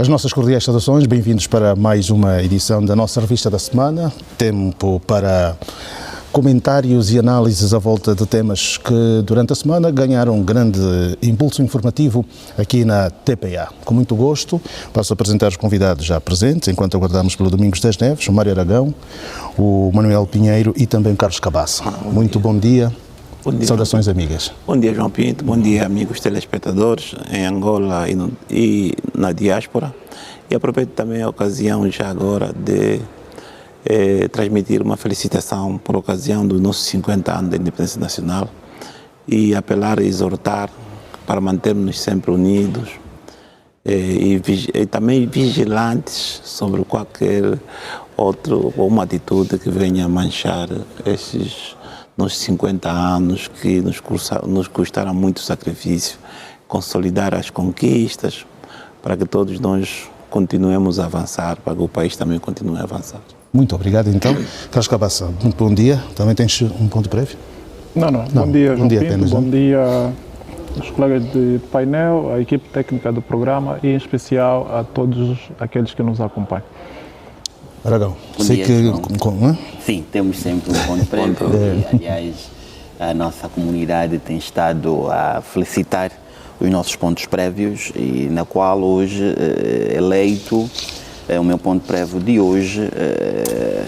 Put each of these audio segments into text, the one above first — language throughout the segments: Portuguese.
As nossas cordiais saudações, bem-vindos para mais uma edição da nossa revista da semana. Tempo para comentários e análises à volta de temas que durante a semana ganharam um grande impulso informativo aqui na TPA. Com muito gosto, passo a apresentar os convidados já presentes, enquanto aguardamos pelo Domingos das Neves, o Mário Aragão, o Manuel Pinheiro e também o Carlos Cabaça. Muito bom dia. Bom dia. Saudações, amigas. Bom dia, João Pinto. Bom dia, amigos telespectadores em Angola e na diáspora. E aproveito também a ocasião já agora de transmitir uma felicitação por ocasião dos nossos 50 anos da independência nacional e apelar e exortar para mantermos sempre unidos e também vigilantes sobre qualquer uma atitude que venha a manchar esses nos 50 anos que nos custaram muito sacrifício, consolidar as conquistas para que todos nós continuemos a avançar, para que o país também continue a avançar. Muito obrigado, então. Carlos Cabaça, muito bom dia. Também tens um ponto prévio? Não. Bom dia, João Pinto. Apenas, bom dia aos colegas de painel, à equipe técnica do programa e, em especial, a todos aqueles que nos acompanham. Aragão, Bom sei dia, que... Sim, temos sempre um ponto prévio. Aliás, a nossa comunidade tem estado a felicitar os nossos pontos prévios e na qual hoje eleito o meu ponto prévio de hoje,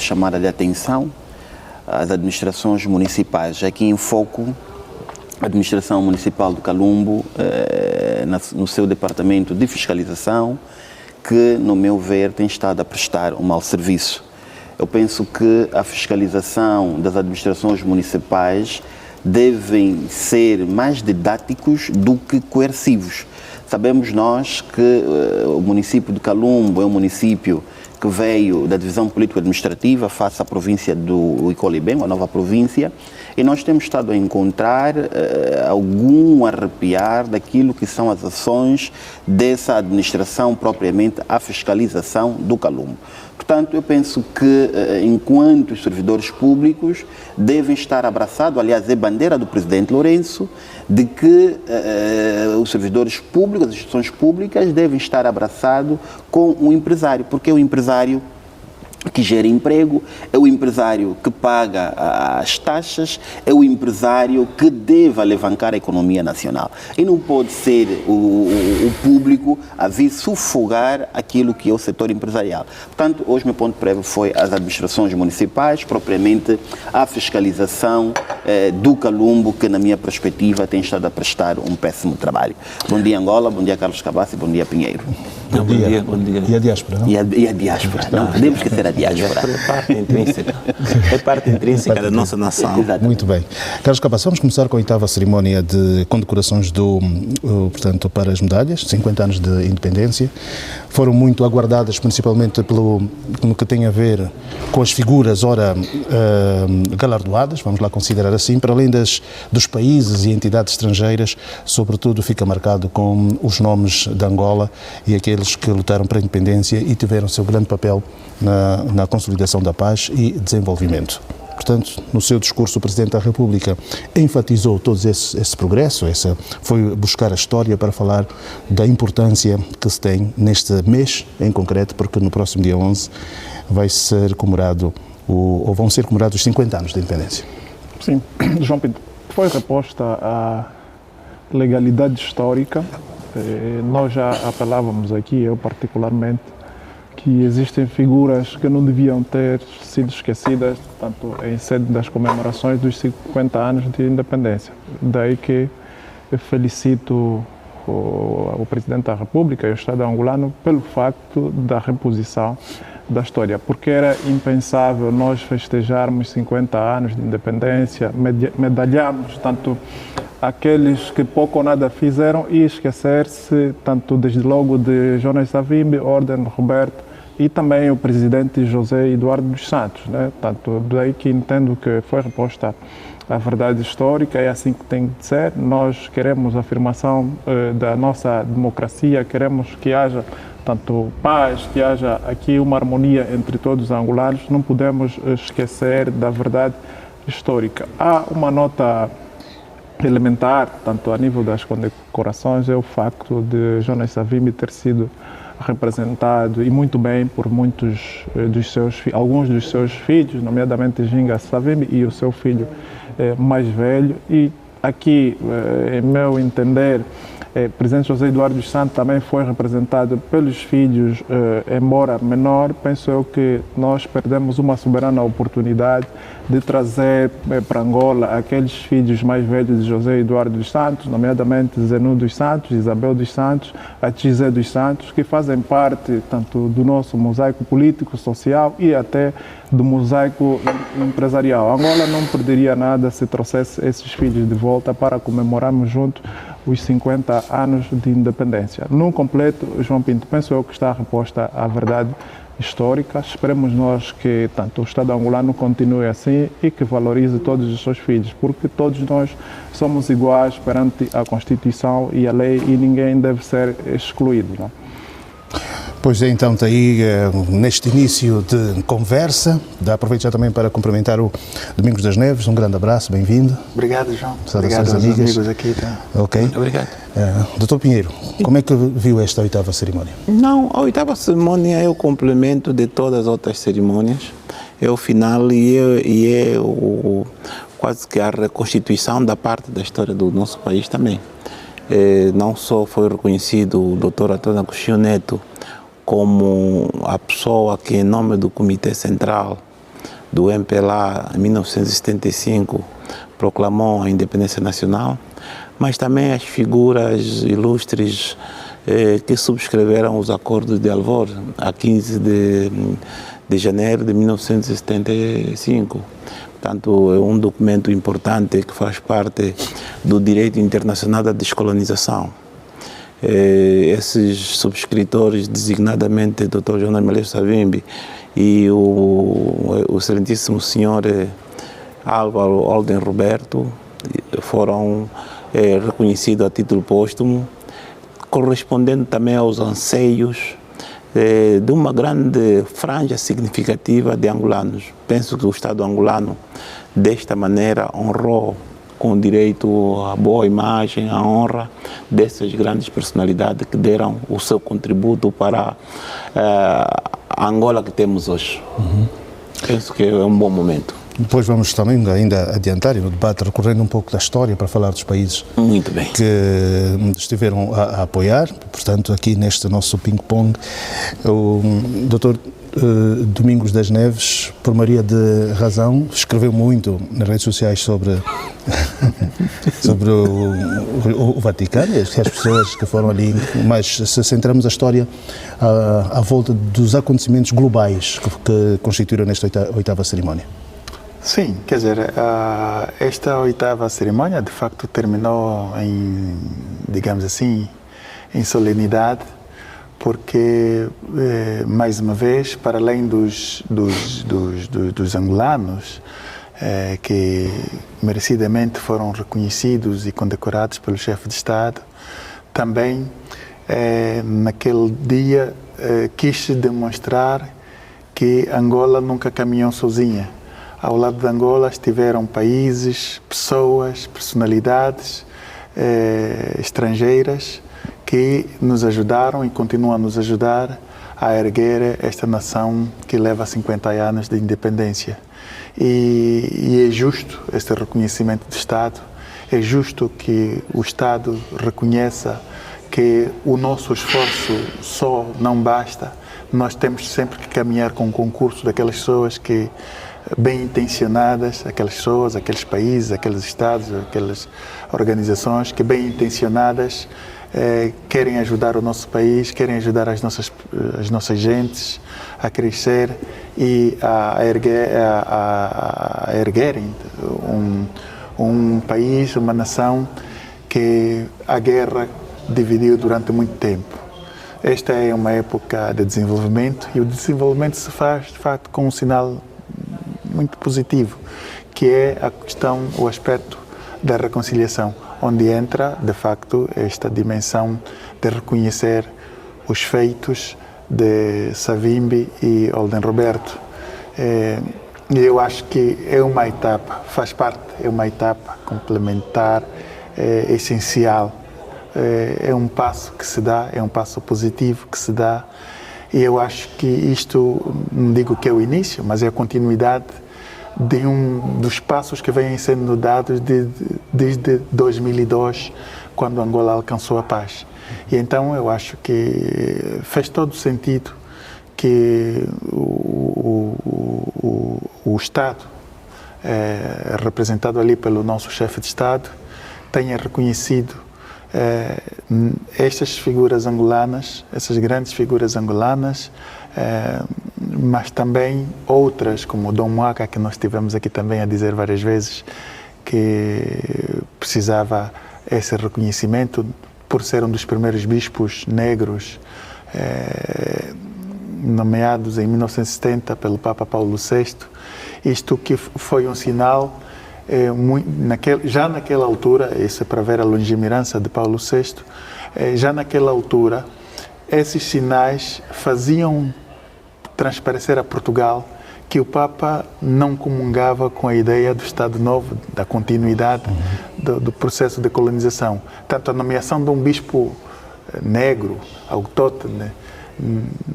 chamada de atenção às administrações municipais. Aqui em foco, a administração municipal de Calumbo, no seu departamento de fiscalização, que, no meu ver, tem estado a prestar um mau serviço. Eu penso que a fiscalização das administrações municipais devem ser mais didáticos do que coercivos. Sabemos nós que o município de Calumbo é um município que veio da divisão político-administrativa face à província do Icolibem, a nova província, e nós temos estado a encontrar algum arrepiar daquilo que são as ações dessa administração propriamente à fiscalização do Calumbo. Portanto, eu penso que, enquanto os servidores públicos devem estar abraçados, aliás, é bandeira do presidente Lourenço, de que os servidores públicos, as instituições públicas, devem estar abraçados com o empresário, porque é o empresário que gera emprego, é o empresário que paga as taxas, é o empresário que deve alavancar a economia nacional. E não pode ser o público a vir sufocar aquilo que é o setor empresarial. Portanto, hoje meu ponto prévio foi as administrações municipais, propriamente a fiscalização do Calumbo, que na minha perspectiva tem estado a prestar um péssimo trabalho. Bom dia, Angola, bom dia, Carlos Cabaça e bom dia, Pinheiro. Bom dia. E a diáspora, não? E a diáspora, não podemos esquecer a diáspora. É parte intrínseca. É parte intrínseca da nossa nação. Exatamente. Muito bem. Carlos Cabaça, vamos começar com a oitava cerimónia de condecorações portanto, para as medalhas, 50 anos de independência. Foram muito aguardadas, principalmente no que tem a ver com as figuras, galardoadas, vamos lá considerar assim, para além dos países e entidades estrangeiras, sobretudo fica marcado com os nomes de Angola e aqueles que lutaram para a independência e tiveram seu grande papel na consolidação da paz e desenvolvimento. Portanto, no seu discurso, o Presidente da República enfatizou todo esse progresso, foi buscar a história para falar da importância que se tem neste mês em concreto, porque no próximo dia 11 vai ser comemorado, ou vão ser comemorados os 50 anos da independência. Sim, João Pinto, foi reposta a legalidade histórica. Nós já apelávamos aqui, eu particularmente, que existem figuras que não deviam ter sido esquecidas, tanto em sede das comemorações dos 50 anos de independência. Daí que eu felicito o Presidente da República e o Estado angolano pelo facto da reposição da história, porque era impensável nós festejarmos 50 anos de independência, medalharmos tanto aqueles que pouco ou nada fizeram e esquecer-se, tanto desde logo de Jonas Savimbi, Orden Roberto e também o presidente José Eduardo dos Santos, né? Tanto daí que entendo que foi reposta a verdade histórica, é assim que tem de ser. Nós queremos a afirmação da nossa democracia, queremos que haja tanto paz, que haja aqui uma harmonia entre todos os angolanos, não podemos esquecer da verdade histórica. Há uma nota elementar, tanto a nível das condecorações, é o facto de Jonas Savimbi ter sido representado, e muito bem, por alguns dos seus filhos, nomeadamente Ginga Savimbi e o seu filho mais velho. E aqui, em meu entender, o presidente José Eduardo dos Santos também foi representado pelos filhos, embora menor. Penso eu que nós perdemos uma soberana oportunidade de trazer para Angola aqueles filhos mais velhos de José Eduardo dos Santos, nomeadamente Zenu dos Santos, Isabel dos Santos, a Tizé dos Santos, que fazem parte tanto do nosso mosaico político, social e até do mosaico empresarial. Angola não perderia nada se trouxesse esses filhos de volta para comemorarmos juntos os 50 anos de independência. No completo, João Pinto, penso eu que está reposta a verdade histórica. Esperemos nós que tanto o Estado angolano continue assim e que valorize todos os seus filhos, porque todos nós somos iguais perante a Constituição e a lei e ninguém deve ser excluído, não? Pois é, então, está aí neste início de conversa. Aproveito já também para cumprimentar o Domingos das Neves. Um grande abraço, bem-vindo. Obrigado, João. Saudações, obrigado aos amigas. amigos aqui. Tá? Ok. Obrigado. Doutor Pinheiro, como é que viu esta 8ª cerimónia? Não, a 8ª cerimónia é o complemento de todas as outras cerimônias. É o final e é quase que a reconstituição da parte da história do nosso país também. Não só foi reconhecido o Dr. Antônio Agostinho Neto como a pessoa que, em nome do Comitê Central do MPLA, em 1975, proclamou a independência nacional, mas também as figuras ilustres que subscreveram os acordos de Alvor, a 15 de janeiro de 1975. Portanto, é um documento importante que faz parte do direito internacional da descolonização. Esses subscritores, designadamente Dr. João Malheiro Savimbi e o excelentíssimo senhor Álvaro Olden Roberto, foram reconhecidos a título póstumo, correspondendo também aos anseios de uma grande franja significativa de angolanos. Penso que o Estado angolano, desta maneira, honrou com direito à boa imagem, à honra dessas grandes personalidades que deram o seu contributo para a Angola que temos hoje. Penso que é um bom momento. Depois vamos também ainda adiantar no debate, recorrendo um pouco da história para falar dos países Muito bem. que estiveram a apoiar. Portanto, aqui neste nosso ping-pong, o Dr. Domingos das Neves, por Maria de Razão, escreveu muito nas redes sociais sobre o Vaticano e as pessoas que foram ali, mas se centramos a história à volta dos acontecimentos globais que constituíram nesta 8ª cerimónia. Sim, quer dizer, esta 8ª cerimónia de facto terminou em, digamos assim, em solenidade, porque, mais uma vez, para além dos angolanos, que merecidamente foram reconhecidos e condecorados pelo chefe de Estado, também, naquele dia, quis demonstrar que Angola nunca caminhou sozinha. Ao lado de Angola estiveram países, pessoas, personalidades estrangeiras que nos ajudaram e continuam a nos ajudar a erguer esta nação que leva 50 anos de independência. E é justo este reconhecimento do Estado, é justo que o Estado reconheça que o nosso esforço só não basta, nós temos sempre que caminhar com o concurso daquelas pessoas que bem intencionadas, aquelas pessoas, aqueles países, aqueles estados, aquelas organizações que bem intencionadas querem ajudar o nosso país, querem ajudar as nossas gentes a crescer e a erguerem um país, uma nação que a guerra dividiu durante muito tempo. Esta é uma época de desenvolvimento e o desenvolvimento se faz, de facto, com um sinal muito positivo, que é a questão, o aspecto da reconciliação, onde entra, de facto, esta dimensão de reconhecer os feitos de Savimbi e Olden Roberto. Eu acho que é uma etapa, faz parte, é uma etapa complementar, essencial é um passo que se dá, é um passo positivo que se dá, e eu acho que isto, não digo que é o início, mas é a continuidade de um dos passos que vêm sendo dados desde 2002, quando Angola alcançou a paz. E então eu acho que fez todo sentido que o Estado, representado ali pelo nosso chefe de Estado, tenha reconhecido estas figuras angolanas, essas grandes figuras angolanas, mas também outras, como o Dom Mwaka, que nós tivemos aqui também a dizer várias vezes que precisava esse reconhecimento por ser um dos primeiros bispos negros nomeados em 1970 pelo Papa Paulo VI. Isto que foi um sinal, já naquela altura, isso é para ver a longemirança de Paulo VI, já naquela altura, esses sinais faziam transparecer a Portugal que o Papa não comungava com a ideia do Estado Novo, da continuidade do processo de colonização. Tanto a nomeação de um bispo negro, autóctone,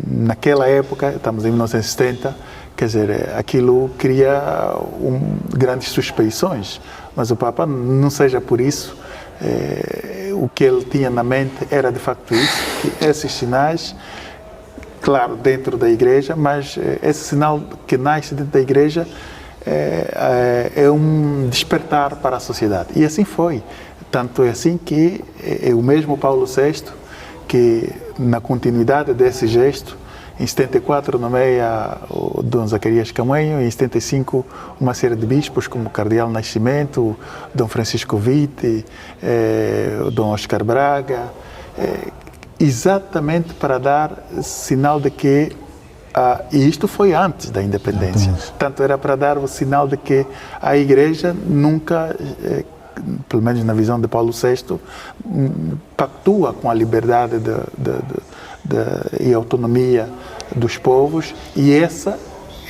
naquela época, estamos em 1970, quer dizer, aquilo cria grandes suspeições, mas o Papa, não seja por isso, o que ele tinha na mente era de facto isso, que esses sinais, claro, dentro da igreja, mas esse sinal que nasce dentro da igreja é um despertar para a sociedade. E assim foi. Tanto é assim que é o mesmo Paulo VI que, na continuidade desse gesto, em 74 nomeia o Dom Zacarias Camanho, em 75 uma série de bispos como o Cardeal Nascimento, o Dom Francisco Witte, o Dom Oscar Braga, exatamente para dar sinal de que, e isto foi antes da independência, tanto era para dar o sinal de que a Igreja nunca, pelo menos na visão de Paulo VI, pactua com a liberdade e autonomia dos povos, e essa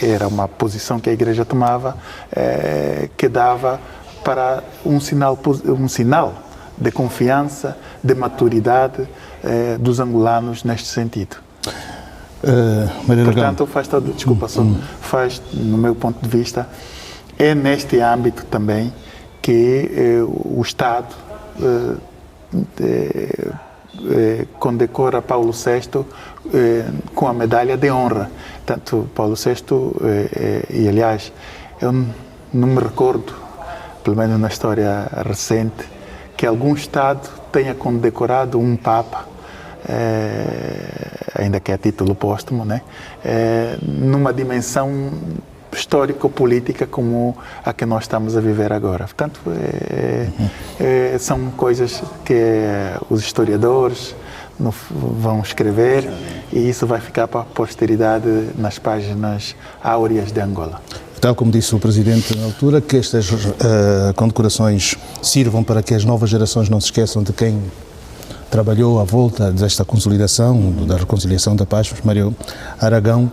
era uma posição que a Igreja tomava, que dava para um sinal de confiança, de maturidade dos angolanos neste sentido. Portanto, faz, no meu ponto de vista, é neste âmbito também que o Estado condecora Paulo VI com a medalha de honra. Tanto Paulo VI, e aliás, eu não me recordo, pelo menos na história recente, que algum Estado tenha condecorado um Papa, ainda que a título póstumo, né? Numa dimensão histórico-política como a que nós estamos a viver agora. Portanto, são coisas que os historiadores vão escrever e isso vai ficar para a posteridade nas páginas áureas de Angola. Tal como disse o Presidente na altura, que estas condecorações sirvam para que as novas gerações não se esqueçam de quem trabalhou à volta desta consolidação, da reconciliação da paz. Mário Aragão,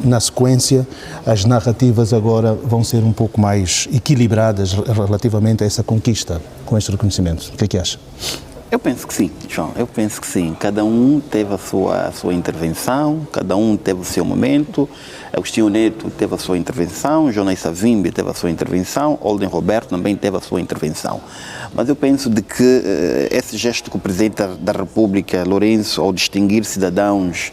na sequência, as narrativas agora vão ser um pouco mais equilibradas relativamente a essa conquista com este reconhecimento. O que é que acha? Eu penso que sim, João, eu penso que sim. Cada um teve a sua intervenção, cada um teve o seu momento. Agostinho Neto teve a sua intervenção, Jonas Savimbi teve a sua intervenção, Olden Roberto também teve a sua intervenção. Mas eu penso de que esse gesto que o Presidente da República, Lourenço, ao distinguir cidadãos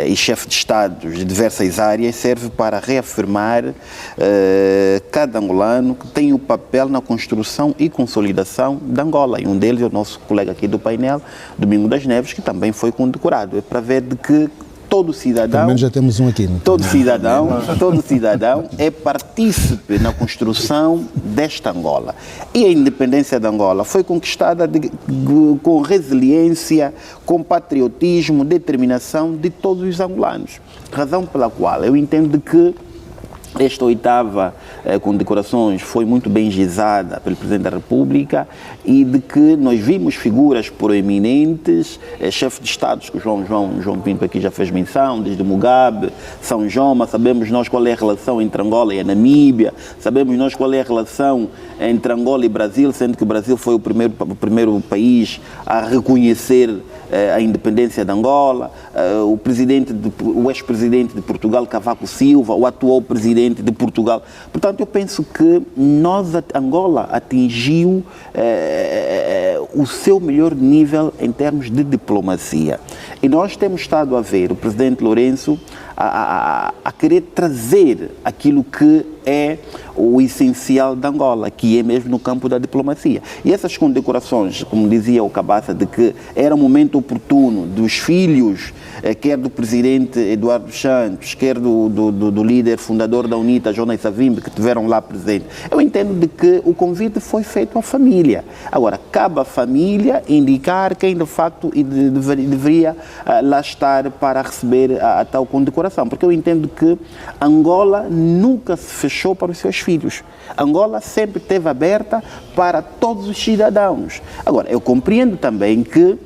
e chefes de Estado de diversas áreas, serve para reafirmar cada angolano que tem o papel na construção e consolidação da Angola. E um deles é o nosso colega aqui do painel, Domingo das Neves, que também foi condecorado. É para ver de que todo cidadão, pelo menos já temos um aqui, todo cidadão é partícipe na construção desta Angola. E a independência da Angola foi conquistada com resiliência, com patriotismo, determinação de todos os angolanos. Razão pela qual eu entendo que Esta 8ª condecorações foi muito bem gizada pelo Presidente da República e de que nós vimos figuras proeminentes, chefes de Estados, que o João Pinto aqui já fez menção, desde Mugabe, São Joma, sabemos nós qual é a relação entre Angola e a Namíbia, sabemos nós qual é a relação entre Angola e Brasil, sendo que o Brasil foi o primeiro país a reconhecer a independência de Angola, o ex-presidente de Portugal, Cavaco Silva, o atual presidente de Portugal. Portanto, eu penso que Angola atingiu o seu melhor nível em termos de diplomacia. E nós temos estado a ver o presidente Lourenço a querer trazer aquilo que é o essencial de Angola, que é mesmo no campo da diplomacia. E essas condecorações, como dizia o Cabaça, de que era um momento oportuno dos filhos, quer do presidente Eduardo Santos, quer do líder fundador da UNITA, Jonas Savimbi, que estiveram lá presentes. Eu entendo de que o convite foi feito à família. Agora, cabe à família indicar quem de facto deveria lá estar para receber a tal condecoração, porque eu entendo que Angola nunca se fechou para os seus filhos. Angola sempre esteve aberta para todos os cidadãos. Agora, eu compreendo também que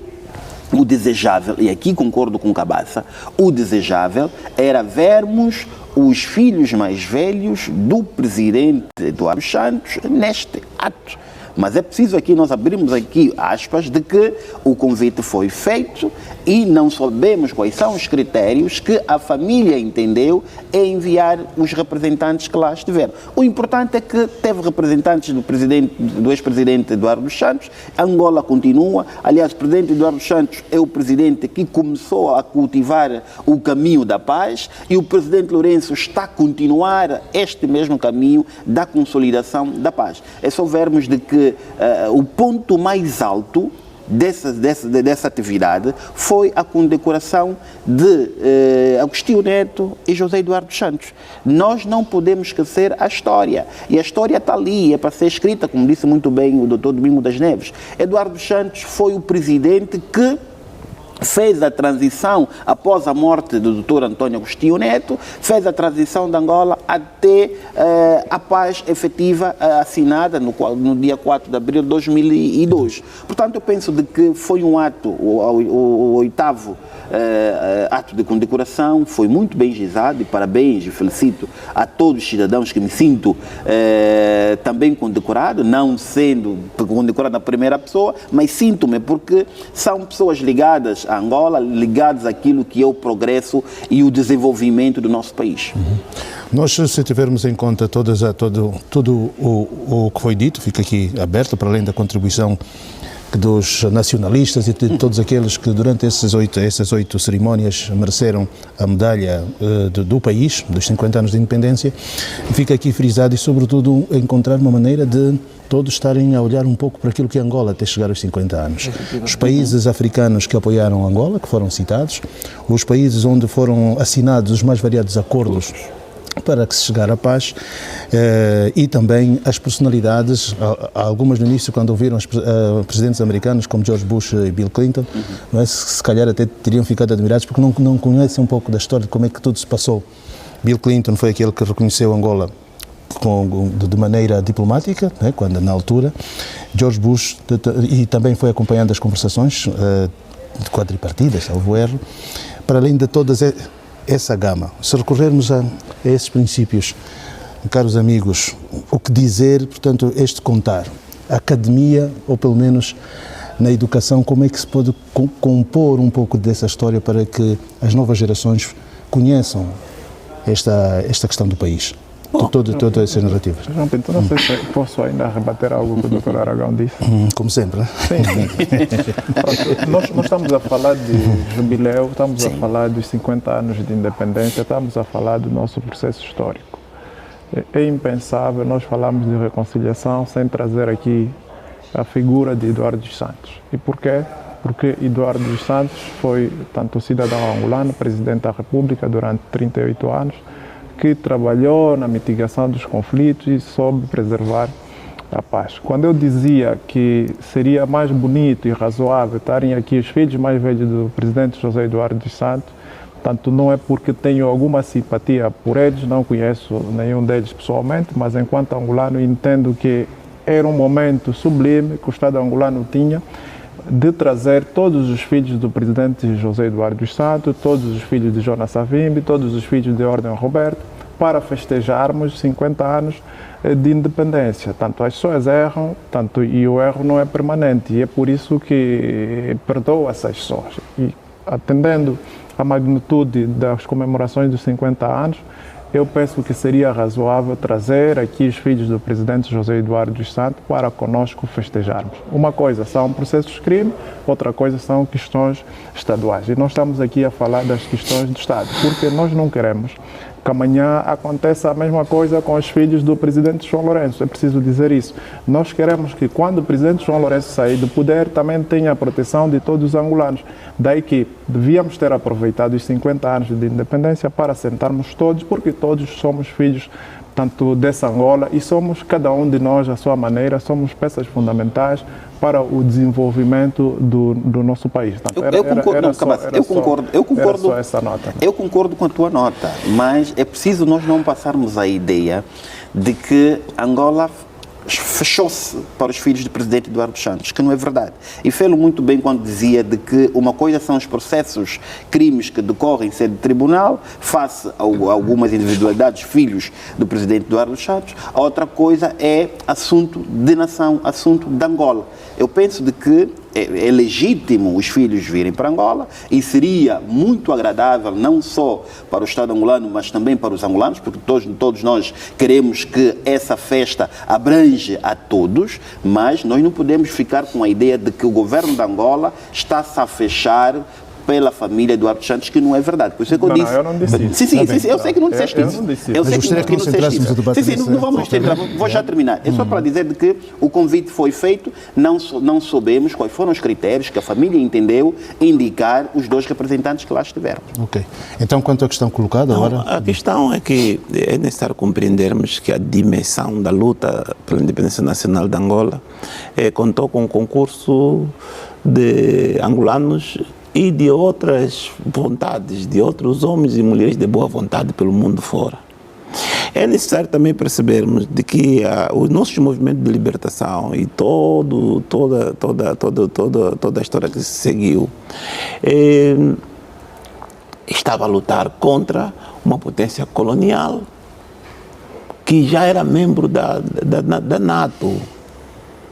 o desejável, e aqui concordo com o Cabaça, o desejável era vermos os filhos mais velhos do presidente Eduardo Santos neste ato. Mas é preciso aqui, nós abrimos aqui aspas, de que o convite foi feito e não sabemos quais são os critérios que a família entendeu em enviar os representantes que lá estiveram. O importante é que teve representantes do ex-presidente Eduardo Santos, Angola continua, aliás, o presidente Eduardo Santos é o presidente que começou a cultivar o caminho da paz e o presidente Lourenço está a continuar este mesmo caminho da consolidação da paz. É só vermos de que o ponto mais alto dessa atividade foi a condecoração de Agostinho Neto e José Eduardo Santos. Nós não podemos esquecer a história. E a história está ali, é para ser escrita, como disse muito bem o Dr. Domingo das Neves. Eduardo Santos foi o presidente que fez a transição após a morte do Dr. António Agostinho Neto, fez a transição de Angola até a paz efetiva assinada no dia 4 de abril de 2002. Portanto, eu penso de que foi um ato, o 8º ato de condecoração, foi muito bem gizado e parabéns e felicito a todos os cidadãos que me sinto também condecorado, não sendo condecorado na primeira pessoa, mas sinto-me porque são pessoas ligadas a Angola, ligados àquilo que é o progresso e o desenvolvimento do nosso país. Nós, se tivermos em conta tudo o que foi dito, fica aqui aberto, para além da contribuição dos nacionalistas e de todos aqueles que durante essas oito cerimónias mereceram a medalha do país, dos 50 anos de independência, fica aqui frisado e, sobretudo, encontrar uma maneira de todos estarem a olhar um pouco para aquilo que é Angola até chegar aos 50 anos. Os países africanos que apoiaram Angola, que foram citados, os países onde foram assinados os mais variados acordos para que se chegar à paz, e também as personalidades, algumas no início, quando ouviram os presidentes americanos como George Bush e Bill Clinton, mas se calhar até teriam ficado admirados porque não conhecem um pouco da história de como é que tudo se passou. Bill Clinton foi aquele que reconheceu Angola de maneira diplomática, né, quando na altura. George Bush e também foi acompanhando as conversações quadripartidas, salvo erro, para além de todas essa gama. Se recorrermos a esses princípios, caros amigos, o que dizer, portanto, este contar, a academia, ou pelo menos na educação, como é que se pode compor um pouco dessa história para que as novas gerações conheçam esta questão do país? Todas essas narrativas. João Pinto, não sei se posso ainda rebater algo que o Dr. Aragão disse. Como sempre, né? Sim. Nós estamos a falar de jubileu, estamos a falar dos 50 anos de independência, estamos a falar do nosso processo histórico. É impensável nós falarmos de reconciliação sem trazer aqui a figura de Eduardo dos Santos. E por quê? Porque Eduardo dos Santos foi tanto cidadão angolano, presidente da República durante 38 anos, que trabalhou na mitigação dos conflitos e soube preservar a paz. Quando eu dizia que seria mais bonito e razoável estarem aqui os filhos mais velhos do presidente José Eduardo dos Santos, Tanto não é porque tenho alguma simpatia por eles, não conheço nenhum deles pessoalmente, mas enquanto angolano entendo que era um momento sublime que o Estado angolano tinha de trazer todos os filhos do presidente José Eduardo dos Santos, todos os filhos de Jonas Savimbi, todos os filhos de Ordem Roberto, para festejarmos 50 anos de independência. Tanto as pessoas erram, e o erro não é permanente, e é por isso que perdoo essas pessoas. E atendendo à magnitude das comemorações dos 50 anos, eu penso que seria razoável trazer aqui os filhos do presidente José Eduardo dos Santos para conosco festejarmos. Uma coisa são processos de crime, outra coisa são questões estaduais. E nós estamos aqui a falar das questões do Estado, porque nós não queremos que amanhã aconteça a mesma coisa com os filhos do presidente João Lourenço. É preciso dizer isso. Nós queremos que quando o presidente João Lourenço sair do poder, também tenha a proteção de todos os angolanos. Daí que devíamos ter aproveitado os 50 anos de independência para sentarmos todos, porque todos somos filhos tanto dessa Angola e somos, cada um de nós, à sua maneira, somos peças fundamentais para o desenvolvimento do nosso país. Portanto, eu concordo com a tua nota, mas é preciso nós não passarmos a ideia de que Angola fechou-se para os filhos do presidente Eduardo Santos, que não é verdade. E fez-lo muito bem quando dizia de que uma coisa são os processos, crimes que decorrem em sede de tribunal, face a algumas individualidades, filhos do presidente Eduardo Santos, a outra coisa é assunto de nação, assunto de Angola. Eu penso de que é legítimo os filhos virem para Angola e seria muito agradável não só para o Estado angolano, mas também para os angolanos, porque todos nós queremos que essa festa abrange a todos, mas nós não podemos ficar com a ideia de que o governo de Angola está-se a fechar pela família Eduardo Santos, que não é verdade. Por isso é que eu disse. Eu não disse isso. Sim, eu sei que não disseste isso. Eu sei que não disseste isso. Não vamos concentrar, vou já terminar. É só para dizer de que o convite foi feito, não soubemos quais foram os critérios que a família entendeu indicar os dois representantes que lá estiveram. Ok. Então, quanto à questão colocada agora? A questão é que é necessário compreendermos que a dimensão da luta pela independência nacional de Angola contou com um concurso de angolanos e de outras vontades, de outros homens e mulheres de boa vontade pelo mundo fora. É necessário também percebermos de que os nossos movimentos de libertação e toda a história que se seguiu estava a lutar contra uma potência colonial que já era membro da NATO.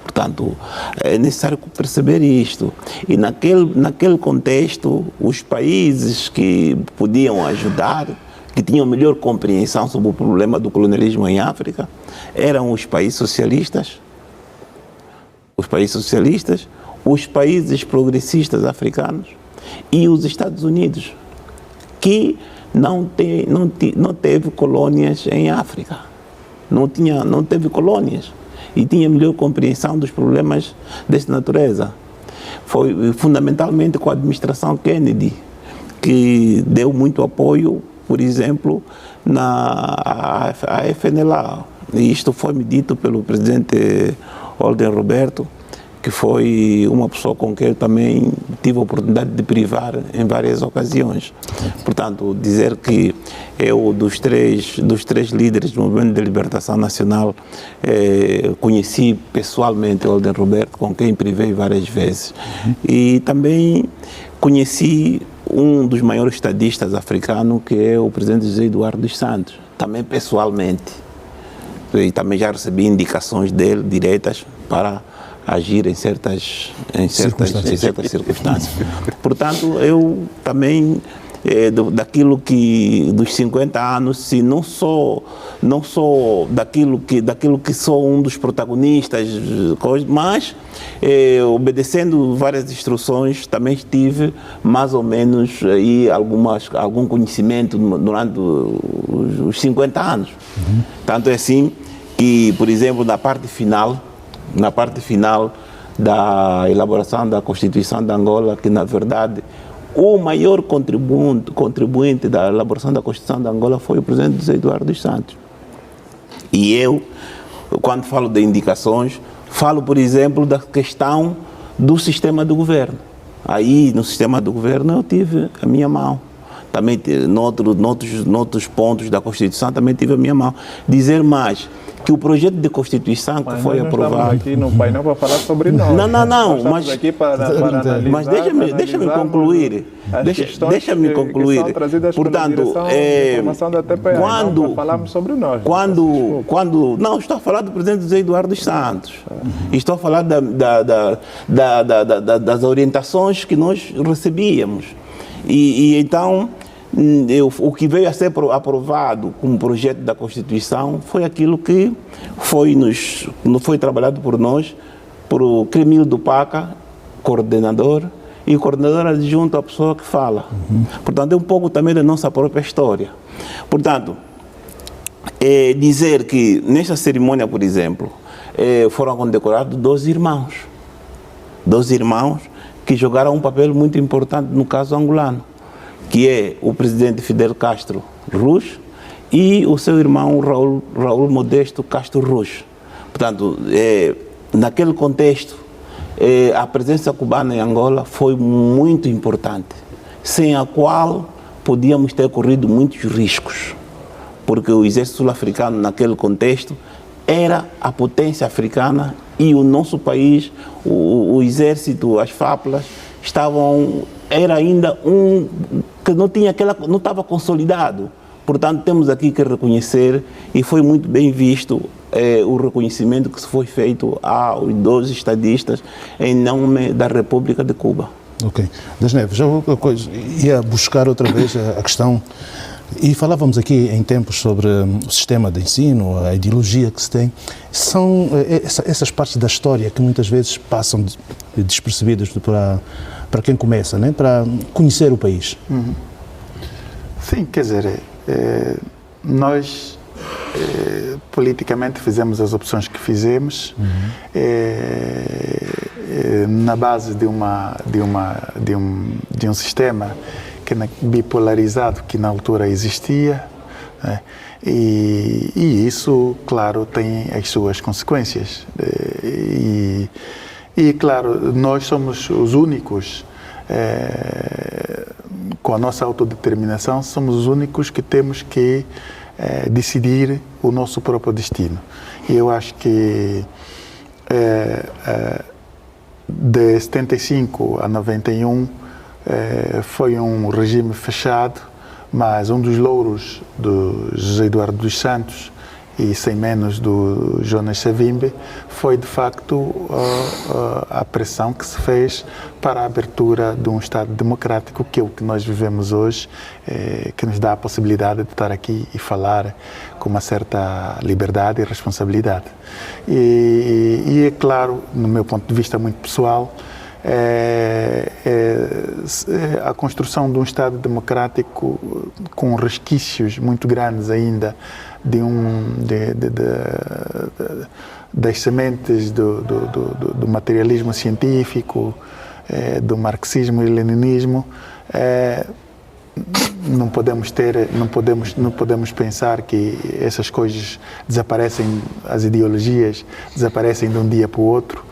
Portanto, é necessário perceber isto. E naquele contexto, os países que podiam ajudar, que tinham melhor compreensão sobre o problema do colonialismo em África, eram os países socialistas, os países progressistas africanos e os Estados Unidos, que não teve colônias em África. Não teve colônias. E tinha melhor compreensão dos problemas desta natureza. Foi fundamentalmente com a administração Kennedy, que deu muito apoio, por exemplo, à FNLA. E isto foi-me dito pelo presidente Ordem Roberto, que foi uma pessoa com quem eu também tive a oportunidade de privar em várias ocasiões. Portanto, dizer que eu, dos três líderes do Movimento de Libertação Nacional, conheci pessoalmente Ordem Roberto, com quem privei várias vezes. E também conheci um dos maiores estadistas africanos, que é o presidente José Eduardo dos Santos, também pessoalmente. E também já recebi indicações dele diretas para agir em certas circunstâncias. Portanto, eu também, daquilo que, dos 50 anos, se não sou daquilo que sou um dos protagonistas, mas obedecendo várias instruções, também tive mais ou menos aí algum conhecimento durante os 50 anos. Tanto é assim que, por exemplo, na parte final da elaboração da Constituição de Angola, que na verdade o maior contribuinte da elaboração da Constituição de Angola foi o presidente José Eduardo dos Santos. E eu, quando falo de indicações, falo, por exemplo, da questão do sistema do governo. Aí, no sistema do governo, eu tive a minha mão. também noutros pontos da Constituição, também tive a minha mão. Dizer mais, que o projeto de Constituição que foi aprovado... Estamos aqui no painel para falar sobre nós. Não, mas aqui para analisar, mas deixa-me concluir. Deixa-me concluir. Portanto, quando falamos sobre nós. Não, estou a falar do presidente José Eduardo dos Santos. Estou a falar das orientações que nós recebíamos. E então, o que veio a ser aprovado como projeto da Constituição foi aquilo que foi trabalhado por nós, por o Cremil do Paca, coordenador, e o coordenador adjunto a pessoa que fala. Portanto, é um pouco também da nossa própria história. Portanto, dizer que nesta cerimônia, por exemplo, foram condecorados 12 irmãos. 12 irmãos que jogaram um papel muito importante no caso angolano, que é o presidente Fidel Castro Ruz e o seu irmão Raul Modesto Castro Ruz. Portanto, naquele contexto, a presença cubana em Angola foi muito importante, sem a qual podíamos ter corrido muitos riscos, porque o exército sul-africano naquele contexto era a potência africana e o nosso país, o exército, as FAPLAs, era ainda que não estava consolidado. Portanto, temos aqui que reconhecer, e foi muito bem visto o reconhecimento que se foi feito aos 12 estadistas em nome da República de Cuba. Ok. Das Neves, ia buscar outra vez a questão, e falávamos aqui em tempos sobre o sistema de ensino, a ideologia que se tem. São essas partes da história que muitas vezes passam despercebidas para quem começa, né? Para conhecer o país. Sim, quer dizer, nós politicamente fizemos as opções que fizemos na base de um sistema bipolarizado que na altura existia, né? E isso, claro, tem as suas consequências. E claro, nós somos os únicos, com a nossa autodeterminação, somos os únicos que temos que decidir o nosso próprio destino. E eu acho que de 75 a 91 foi um regime fechado, mas um dos louros do José Eduardo dos Santos e sem menos do Jonas Savimbi foi de facto a pressão que se fez para a abertura de um Estado democrático, que é o que nós vivemos hoje, que nos dá a possibilidade de estar aqui e falar com uma certa liberdade e responsabilidade. E é claro, no meu ponto de vista muito pessoal, a construção de um Estado democrático com resquícios muito grandes ainda das sementes do materialismo científico, do marxismo e leninismo. Não podemos pensar que essas coisas desaparecem, as ideologias desaparecem de um dia para o outro.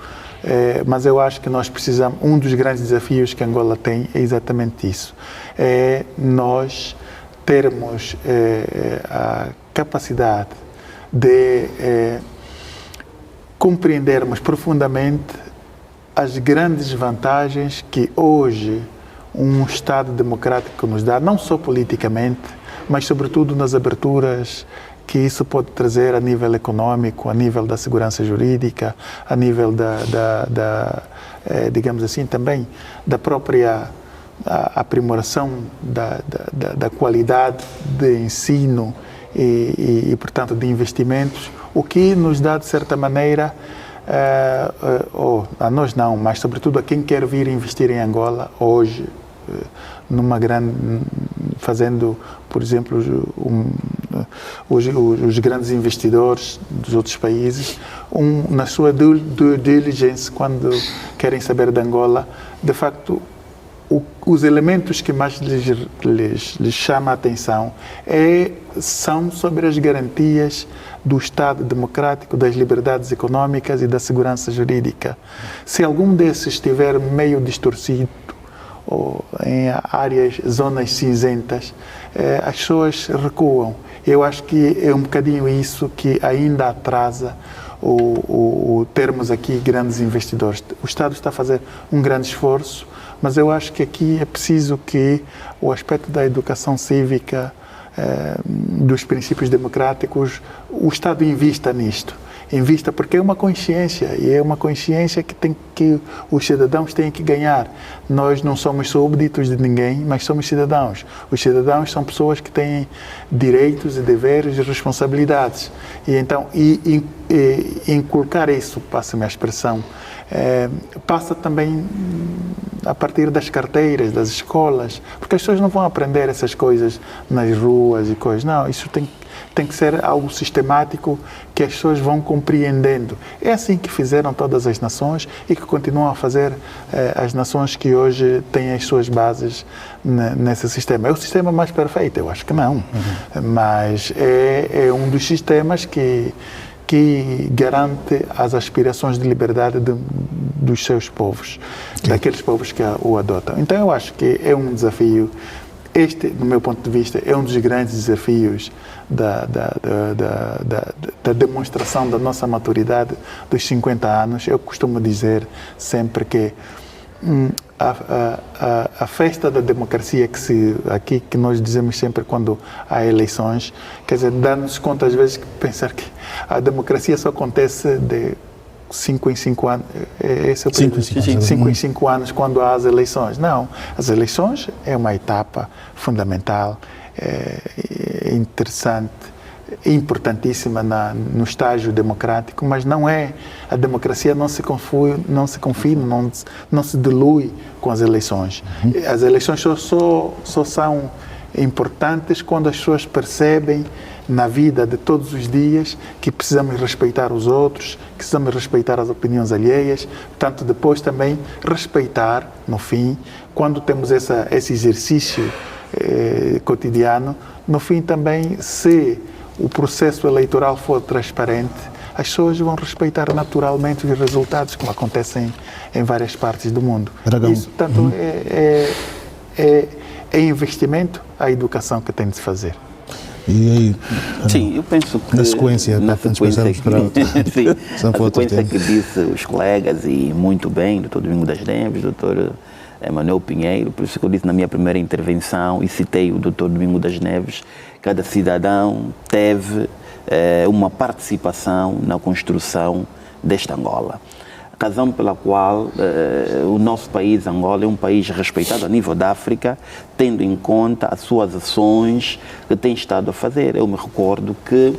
Mas eu acho que nós precisamos, um dos grandes desafios que Angola tem é exatamente isso, é nós termos a capacidade de compreendermos profundamente as grandes vantagens que hoje um Estado democrático nos dá, não só politicamente, mas sobretudo nas aberturas que isso pode trazer a nível econômico, a nível da segurança jurídica, a nível digamos assim, também da própria aprimoração da qualidade de ensino e, portanto, de investimentos, o que nos dá, de certa maneira, a nós não, mas sobretudo a quem quer vir investir em Angola hoje, fazendo, por exemplo, os grandes investidores dos outros países, na sua due diligence, quando querem saber de Angola, de facto, os elementos que mais lhes chama a atenção são sobre as garantias do Estado democrático, das liberdades econômicas e da segurança jurídica. Se algum desses estiver meio distorcido ou em áreas, zonas cinzentas, as pessoas recuam. Eu acho que é um bocadinho isso que ainda atrasa o termos aqui grandes investidores. O Estado está a fazer um grande esforço, mas eu acho que aqui é preciso que o aspecto da educação cívica, dos princípios democráticos, o Estado invista nisto. Invista porque é uma consciência, e é uma consciência que os cidadãos têm que ganhar. Nós não somos súbditos de ninguém, mas somos cidadãos. Os cidadãos são pessoas que têm direitos e deveres e responsabilidades. E então, inculcar isso, passa-me a expressão, passa também a partir das carteiras, das escolas, porque as pessoas não vão aprender essas coisas nas ruas e coisas. Não, isso tem que ser algo sistemático que as pessoas vão compreendendo. É assim que fizeram todas as nações e que continuam a fazer as nações que hoje têm as suas bases nesse sistema. É o sistema mais perfeito? Eu acho que não. Mas é um dos sistemas que garante as aspirações de liberdade dos seus povos, daqueles povos que o adotam. Então eu acho que é um desafio. Este, do meu ponto de vista, é um dos grandes desafios da demonstração da nossa maturidade dos 50 anos. Eu costumo dizer sempre que a festa da democracia que nós dizemos sempre quando há eleições, quer dizer, dá-nos conta às vezes que pensar que a democracia só acontece de 5 em 5 anos, esse é o período, 5 em 5 anos quando há as eleições. Não, as eleições é uma etapa fundamental, interessante, importantíssima no estágio democrático, mas não é, a democracia não se confina, não se dilui com as eleições. As eleições só são importantes quando as pessoas percebem na vida de todos os dias que precisamos respeitar os outros, que precisamos respeitar as opiniões alheias, portanto depois também respeitar, no fim, quando temos esse exercício cotidiano, no fim também, se o processo eleitoral for transparente, as pessoas vão respeitar naturalmente os resultados, como acontecem em várias partes do mundo. Isso, portanto, é investimento, a educação que tem de se fazer. E aí, sim, eu penso que na sequência que disse os colegas, e muito bem, Dr. Domingo das Neves, Dr. Emanuel Pinheiro, por isso que eu disse na minha primeira intervenção e citei o Dr. Domingo das Neves, cada cidadão teve uma participação na construção desta Angola. A razão pela qual o nosso país, Angola, é um país respeitado a nível da África, tendo em conta as suas ações que tem estado a fazer. Eu me recordo que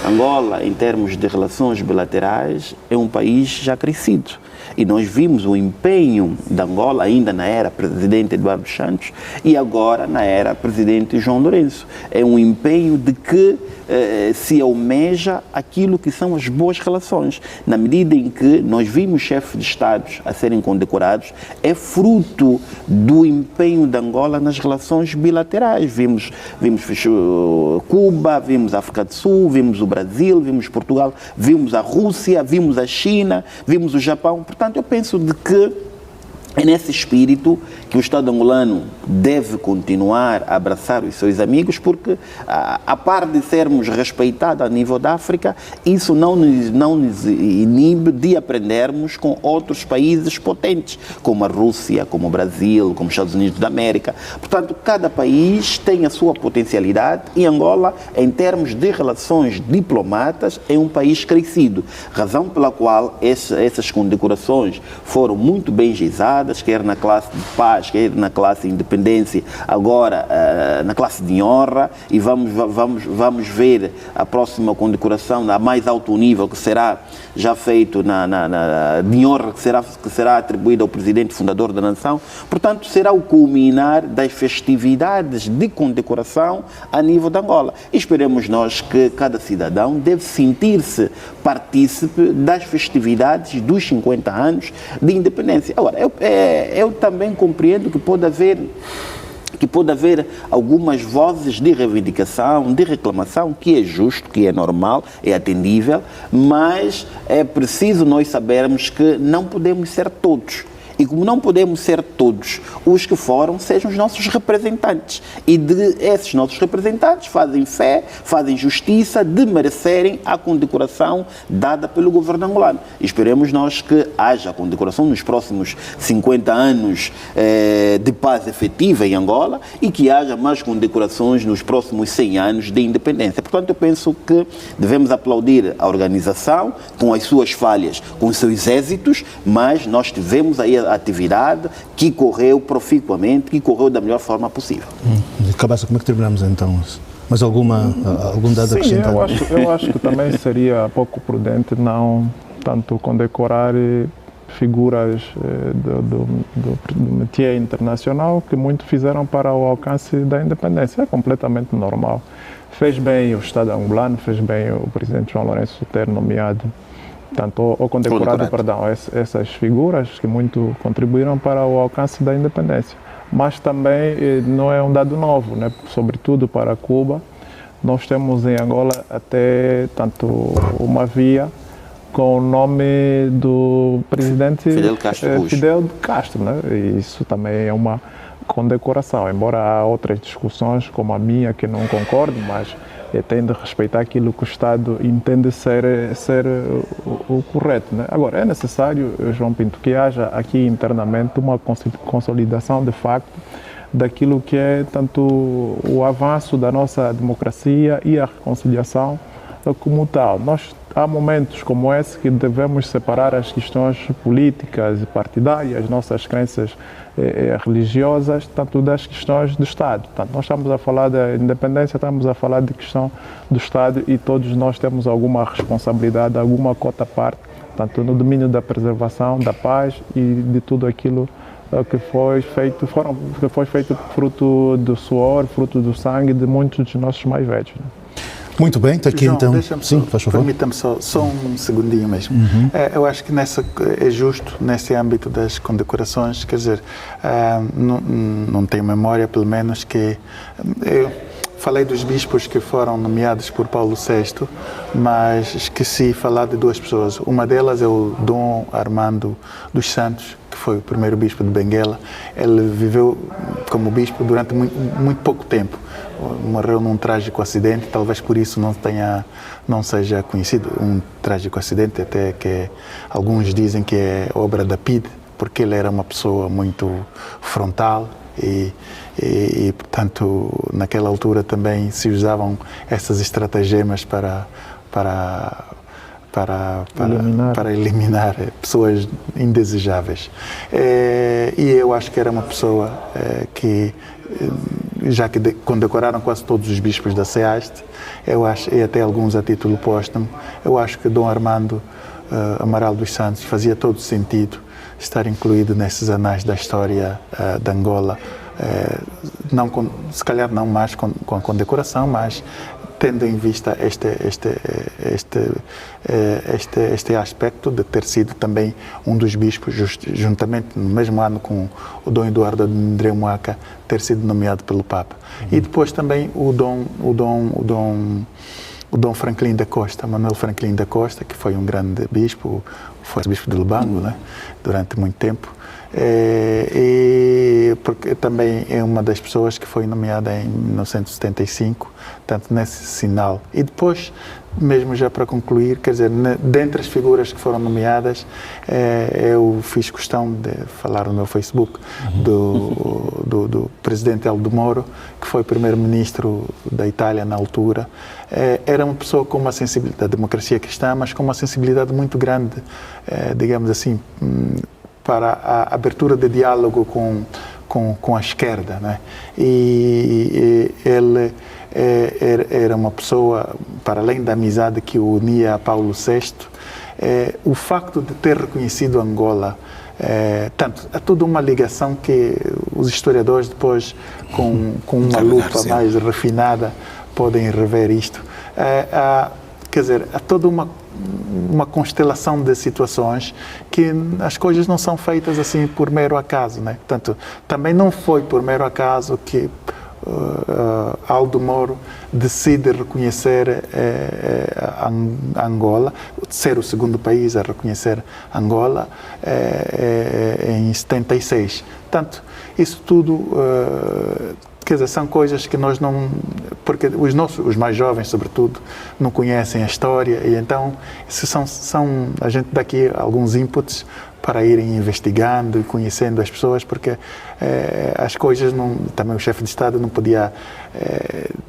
Angola, em termos de relações bilaterais, é um país já crescido. E nós vimos o empenho de Angola ainda na era presidente Eduardo Santos e agora na era presidente João Lourenço. É um empenho de que se almeja aquilo que são as boas relações. Na medida em que nós vimos chefes de Estados a serem condecorados, é fruto do empenho de Angola nas relações bilaterais. Vimos Cuba, vimos a África do Sul, vimos o Brasil, vimos Portugal, vimos a Rússia, vimos a China, vimos o Japão. Portanto, eu penso de que é nesse espírito que o Estado angolano deve continuar a abraçar os seus amigos, porque, a par de sermos respeitados a nível da África, isso não nos inibe de aprendermos com outros países potentes, como a Rússia, como o Brasil, como os Estados Unidos da América. Portanto, cada país tem a sua potencialidade e Angola, em termos de relações diplomatas, é um país crescido, razão pela qual essas condecorações foram muito bem gizadas, quer na classe de paz, quer na classe de independência, agora na classe de honra, e vamos ver a próxima condecoração a mais alto nível, que será já feito de honra, que será atribuída ao presidente fundador da nação. Portanto, será o culminar das festividades de condecoração a nível de Angola. E esperemos nós que cada cidadão deve sentir-se partícipe das festividades dos 50 anos de independência. Agora, eu também compreendo que pode haver algumas vozes de reivindicação, de reclamação, que é justo, que é normal, é atendível, mas é preciso nós sabermos que não podemos ser todos. E como não podemos ser todos, os que foram sejam os nossos representantes. E de esses nossos representantes fazem fé, fazem justiça de merecerem a condecoração dada pelo governo angolano. E esperemos nós que haja condecoração nos próximos 50 anos de paz efetiva em Angola e que haja mais condecorações nos próximos 100 anos de independência. Portanto, eu penso que devemos aplaudir a organização com as suas falhas, com os seus êxitos, mas nós tivemos aí a atividade que correu proficuamente, que correu da melhor forma possível. Cabaça, como é que terminamos então? Mas algum dado a acrescentar? Eu acho que também seria pouco prudente não tanto condecorar figuras do métier internacional que muito fizeram para o alcance da independência. É completamente normal. Fez bem o Estado angolano, fez bem o presidente João Lourenço ter nomeado, ou condecorado, essas figuras que muito contribuíram para o alcance da independência. Mas também não é um dado novo, né? Sobretudo para Cuba. Nós temos em Angola até uma via com o nome do presidente Fidel Castro, né? E isso também é uma condecoração, embora há outras discussões como a minha que não concordo, mas tendo de respeitar aquilo que o Estado entende ser o correto, né? Agora, é necessário, João Pinto, que haja aqui internamente uma consolidação de facto daquilo que é tanto o avanço da nossa democracia e a reconciliação como tal. Há momentos como esse que devemos separar as questões políticas e partidárias, nossas crenças religiosas, tanto das questões do Estado. Portanto, nós estamos a falar da independência, estamos a falar de questão do Estado e todos nós temos alguma responsabilidade, alguma cota parte, tanto no domínio da preservação, da paz e de tudo aquilo que foi feito fruto do suor, fruto do sangue de muitos dos nossos mais velhos. Né? Muito bem, está aqui João, então. Sim, faz favor. Permita-me só um segundinho mesmo. Eu acho que é justo, nesse âmbito das condecorações, quer dizer, não tenho memória, pelo menos, que eu falei dos bispos que foram nomeados por Paulo VI, mas esqueci de falar de duas pessoas. Uma delas é o Dom Armando dos Santos, que foi o primeiro bispo de Benguela. Ele viveu como bispo durante muito pouco tempo. Morreu num trágico acidente, talvez por isso não seja conhecido. Um trágico acidente, até que alguns dizem que é obra da PIDE, porque ele era uma pessoa muito frontal e portanto, naquela altura também se usavam essas estratagemas para eliminar pessoas indesejáveis. E eu acho que era uma pessoa que, já que condecoraram quase todos os bispos da SEAST, eu acho, e até alguns a título póstumo, eu acho que Dom Armando Amaral dos Santos fazia todo sentido estar incluído nesses anais da história de Angola, se calhar não mais com a condecoração, mas tendo em vista este aspecto de ter sido também um dos bispos, juntamente no mesmo ano com o Dom Eduardo André Moaca, ter sido nomeado pelo Papa. E depois também o Dom Franklin da Costa, Manuel Franklin da Costa, que foi um grande bispo, foi bispo de Lubango, né, durante muito tempo. E porque também é uma das pessoas que foi nomeada em 1975, tanto nesse sinal. E depois, mesmo já para concluir, quer dizer, dentre as figuras que foram nomeadas, eu fiz questão de falar no meu Facebook do presidente Aldo Moro, que foi primeiro-ministro da Itália na altura. Era uma pessoa com uma sensibilidade da democracia cristã, mas com uma sensibilidade muito grande, digamos assim, para a abertura de diálogo com a esquerda, né? E ele era uma pessoa, para além da amizade que o unia a Paulo VI, o facto de ter reconhecido Angola, há toda uma ligação que os historiadores depois, com uma lupa mais refinada, podem rever isto. Quer dizer, há toda uma constelação de situações que as coisas não são feitas assim por mero acaso, né? Portanto, também não foi por mero acaso que Aldo Moro decide reconhecer Angola, ser o segundo país a reconhecer Angola em 76. Portanto, isso tudo, quer dizer, são coisas que nós não... Porque os mais jovens, sobretudo, não conhecem a história e então a gente dá aqui alguns inputs para irem investigando e conhecendo as pessoas, porque as coisas também o chefe de Estado não podia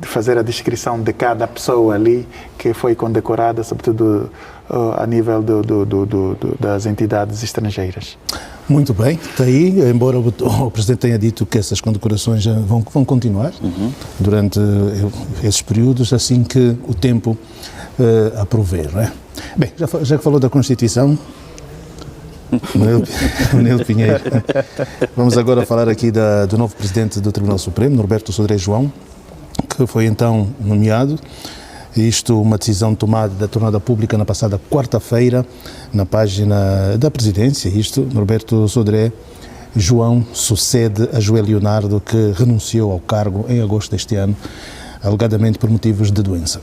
fazer a descrição de cada pessoa ali que foi condecorada, sobretudo a nível das entidades estrangeiras. Muito bem, está aí, embora o Presidente tenha dito que essas condecorações vão continuar durante esses períodos, assim que o tempo aprover, não é? Bem, já que falou da Constituição, Manel Pinheiro, vamos agora falar aqui do novo Presidente do Tribunal Supremo, Norberto Sodré João, que foi então nomeado. Isto, uma decisão tornada pública na passada quarta-feira, na página da Presidência. Norberto Sodré João sucede a Joel Leonardo, que renunciou ao cargo em agosto deste ano, alegadamente por motivos de doença.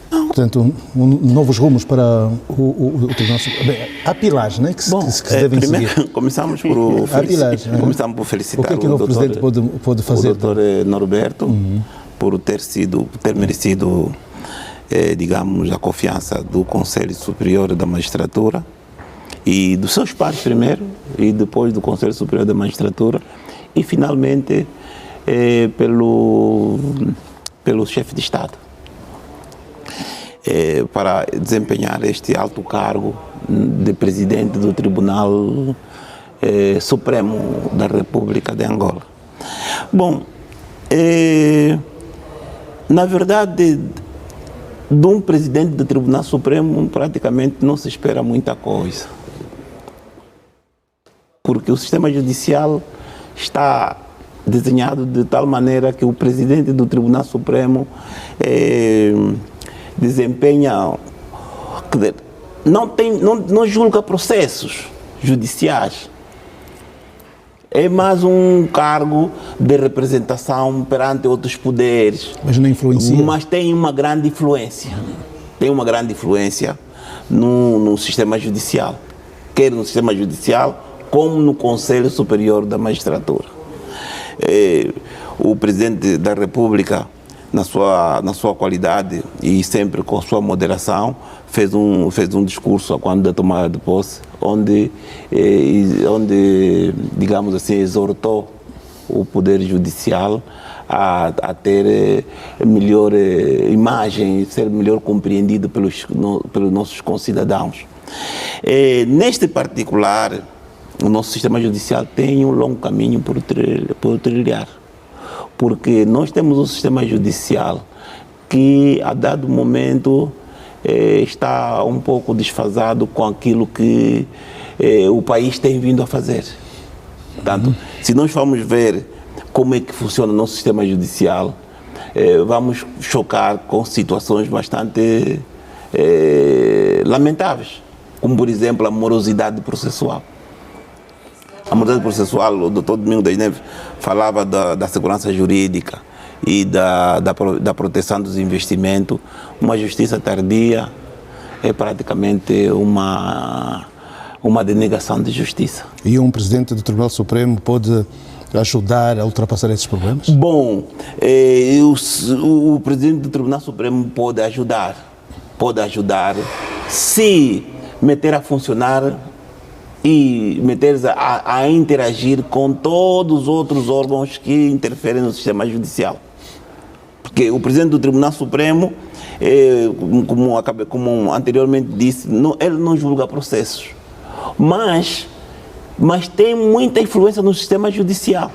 Portanto, novos rumos para o Tribunal Supremo. Bem, há pilares, né, que se devem primeiro, seguir. Começamos por felicitar o que é que o novo Presidente pode fazer? O doutor Norberto, por ter merecido, digamos, a confiança do Conselho Superior da Magistratura e dos seus pares primeiro, e depois do Conselho Superior da Magistratura, e finalmente pelo chefe de Estado. Para desempenhar este alto cargo de Presidente do Tribunal Supremo da República de Angola. Bom, na verdade, de um Presidente do Tribunal Supremo praticamente não se espera muita coisa, porque o sistema judicial está desenhado de tal maneira que o Presidente do Tribunal Supremo desempenha, não julga processos judiciais. É mais um cargo de representação perante outros poderes. Mas não influencia? Mas tem uma grande influência. Tem uma grande influência no sistema judicial. Quer no sistema judicial, como no Conselho Superior da Magistratura. O Presidente da República, na sua qualidade e sempre com a sua moderação, fez um discurso quando da tomada de posse, onde, digamos assim, exortou o Poder Judicial a ter melhor imagem, ser melhor compreendido pelos nossos concidadãos. Neste particular, o nosso sistema judicial tem um longo caminho por trilhar. Porque nós temos um sistema judicial que, a dado momento, está um pouco desfasado com aquilo que o país tem vindo a fazer. Portanto, se nós formos ver como é que funciona o nosso sistema judicial, vamos chocar com situações bastante lamentáveis, como, por exemplo, a morosidade processual. A morosidade processual, o doutor Domingo das Neves falava da segurança jurídica e da proteção dos investimentos. Uma justiça tardia é praticamente uma denegação de justiça. E um Presidente do Tribunal Supremo pode ajudar a ultrapassar esses problemas? Bom, o Presidente do Tribunal Supremo pode ajudar se meter a funcionar e meter a interagir com todos os outros órgãos que interferem no sistema judicial. Porque o Presidente do Tribunal Supremo, como anteriormente disse, ele não julga processos, mas tem muita influência no sistema judicial.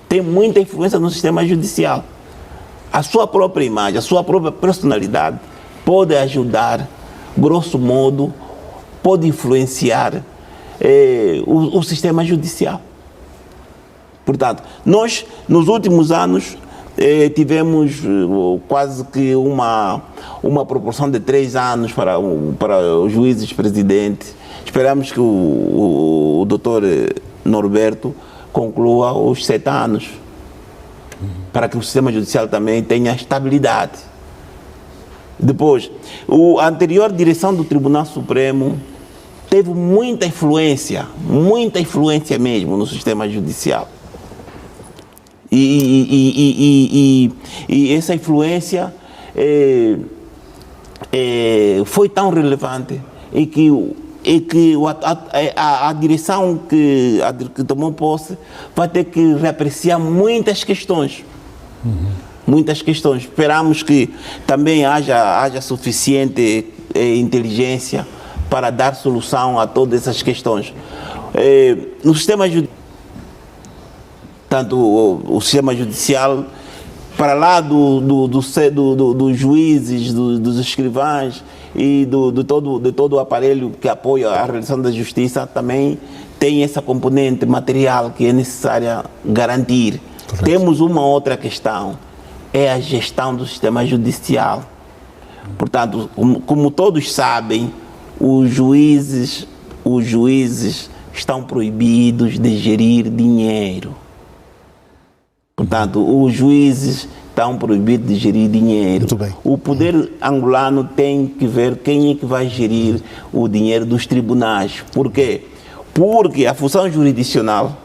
Tem muita influência no sistema judicial. A sua própria imagem, a sua própria personalidade pode ajudar, grosso modo, pode influenciar o sistema judicial. Portanto, nós, nos últimos anos, tivemos quase que uma proporção de 3 anos para os juízes presidentes. Esperamos que o doutor Norberto conclua os 7 anos. para que o sistema judicial também tenha estabilidade. Depois, a anterior direção do Tribunal Supremo teve muita influência mesmo no sistema judicial. E essa influência foi tão relevante e que a direção que tomou posse vai ter que reapreciar muitas questões. Muitas questões. Esperamos que também haja suficiente inteligência para dar solução a todas essas questões. No sistema judicial, tanto o sistema judicial, para lá dos juízes, dos escrivães e de todo o aparelho que apoia a realização da justiça, também tem essa componente material que é necessária garantir. Correto. Temos uma outra questão, é a gestão do sistema judicial. Portanto, como todos sabem, os juízes estão proibidos de gerir dinheiro. Portanto, os juízes estão proibidos de gerir dinheiro. Muito bem. O poder angolano tem que ver quem é que vai gerir o dinheiro dos tribunais. Por quê? Porque a função jurisdicional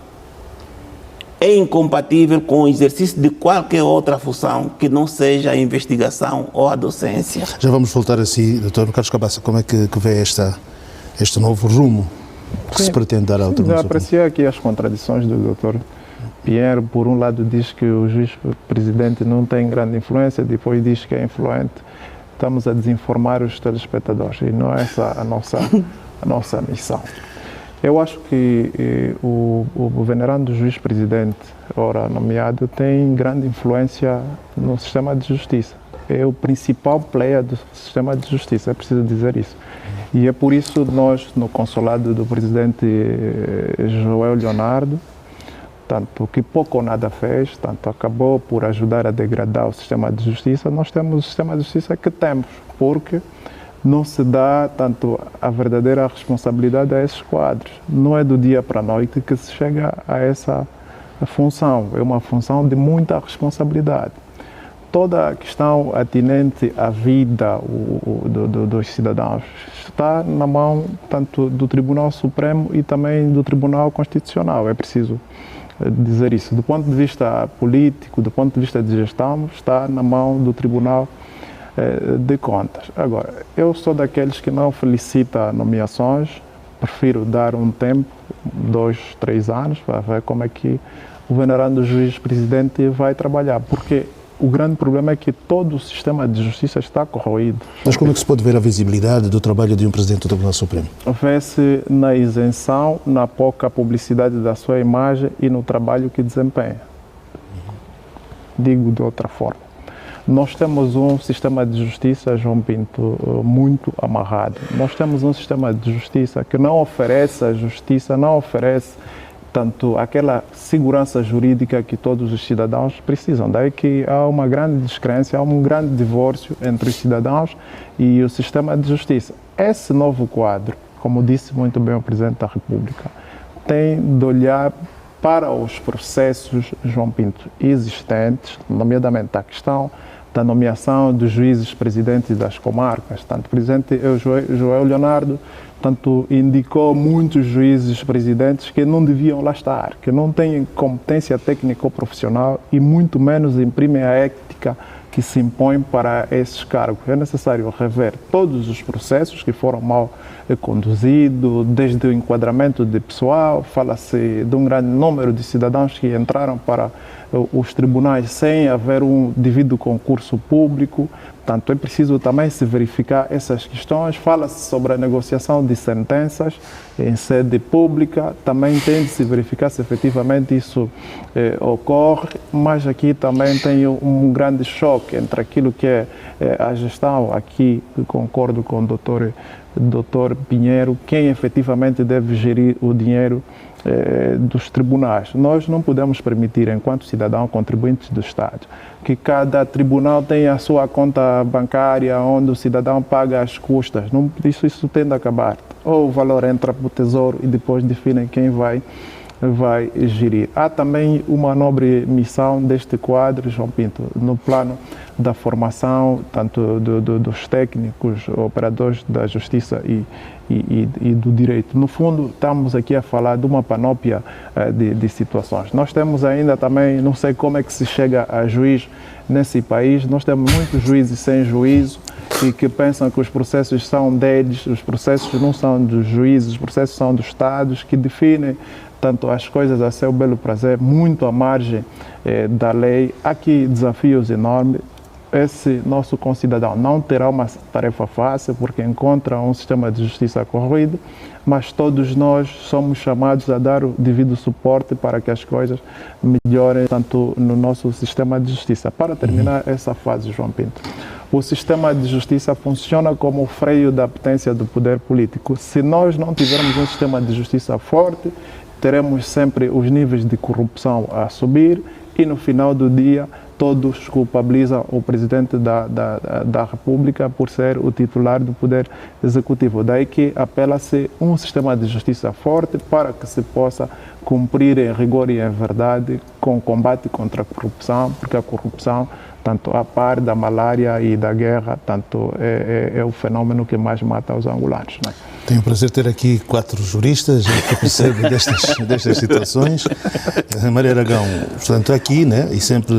é incompatível com o exercício de qualquer outra função que não seja a investigação ou a docência. Já vamos voltar a si, Dr. Carlos Cabaça, como é que vê este novo rumo que se pretende dar ao Tribunal Supremo? Já apreciei aqui as contradições do Dr. Pinheiro. Por um lado diz que o juiz-presidente não tem grande influência, depois diz que é influente. Estamos a desinformar os telespectadores e não é essa a nossa missão. Eu acho que o venerando juiz-presidente, ora nomeado, tem grande influência no sistema de justiça. É o principal player do sistema de justiça, é preciso dizer isso. E é por isso nós, no consulado do presidente Joel Leonardo, tanto que pouco ou nada fez, tanto acabou por ajudar a degradar o sistema de justiça, nós temos o sistema de justiça que temos, porque não se dá tanto a verdadeira responsabilidade a esses quadros. Não é do dia para a noite que se chega a essa função, é uma função de muita responsabilidade. Toda a questão atinente à vida dos cidadãos está na mão tanto do Tribunal Supremo e também do Tribunal Constitucional, é preciso dizer isso. Do ponto de vista político, do ponto de vista de gestão, está na mão do Tribunal de Contas. Agora, eu sou daqueles que não felicita nomeações, prefiro dar um tempo, 2, 3 anos, para ver como é que o venerando juiz-presidente vai trabalhar, porque o grande problema é que todo o sistema de justiça está corroído. Mas como é que se pode ver a visibilidade do trabalho de um presidente do Tribunal Supremo? Vê-se na isenção, na pouca publicidade da sua imagem e no trabalho que desempenha. Digo de outra forma. Nós temos um sistema de justiça, João Pinto, muito amarrado. Nós temos um sistema de justiça que não oferece a justiça, não oferece tanto aquela segurança jurídica que todos os cidadãos precisam. Daí que há uma grande descrença, há um grande divórcio entre os cidadãos e o sistema de justiça. Esse novo quadro, como disse muito bem o Presidente da República, tem de olhar para os processos, João Pinto, existentes, nomeadamente a questão da nomeação dos juízes presidentes das comarcas. Tanto o presidente Joel Leonardo indicou muitos juízes presidentes que não deviam lá estar, que não têm competência técnica ou profissional e muito menos imprimem a ética que se impõe para esses cargos. É necessário rever todos os processos que foram mal conduzidos, desde o enquadramento de pessoal, fala-se de um grande número de cidadãos que entraram para os tribunais sem haver um devido concurso público. Portanto, é preciso também se verificar essas questões. Fala-se sobre a negociação de sentenças em sede pública, também tem de se verificar se efetivamente isso ocorre, mas aqui também tem um grande choque entre aquilo que é a gestão, aqui concordo com o Dr. Pinheiro, quem efetivamente deve gerir o dinheiro dos tribunais. Nós não podemos permitir, enquanto cidadão contribuintes do Estado, que cada tribunal tenha a sua conta bancária onde o cidadão paga as custas. Não, isso tem de acabar. Ou o valor entra para o Tesouro e depois definem quem vai vai gerir. Há também uma nobre missão deste quadro, João Pinto, no plano da formação, tanto dos técnicos, operadores da justiça e do direito. No fundo, estamos aqui a falar de uma panóplia de situações. Nós temos ainda também, não sei como é que se chega a juiz nesse país, nós temos muitos juízes sem juízo e que pensam que os processos são deles, os processos não são dos juízes, os processos são dos Estados, que definem tanto as coisas a seu belo prazer, muito à margem da lei. Há aqui desafios enormes. Esse nosso concidadão não terá uma tarefa fácil porque encontra um sistema de justiça corroído, mas todos nós somos chamados a dar o devido suporte para que as coisas melhorem tanto no nosso sistema de justiça. Para terminar essa fase, João Pinto, o sistema de justiça funciona como o freio da potência do poder político. Se nós não tivermos um sistema de justiça forte, teremos sempre os níveis de corrupção a subir e no final do dia todos culpabilizam o presidente da República por ser o titular do poder executivo. Daí que apela-se um sistema de justiça forte para que se possa cumprir em rigor e em verdade com o combate contra a corrupção, porque a corrupção, tanto a par da malária e da guerra, tanto é o fenômeno que mais mata os angolanos. Né? Tenho o prazer de ter aqui 4 juristas que percebem destas situações. Maria Aragão, portanto, aqui, né, e sempre,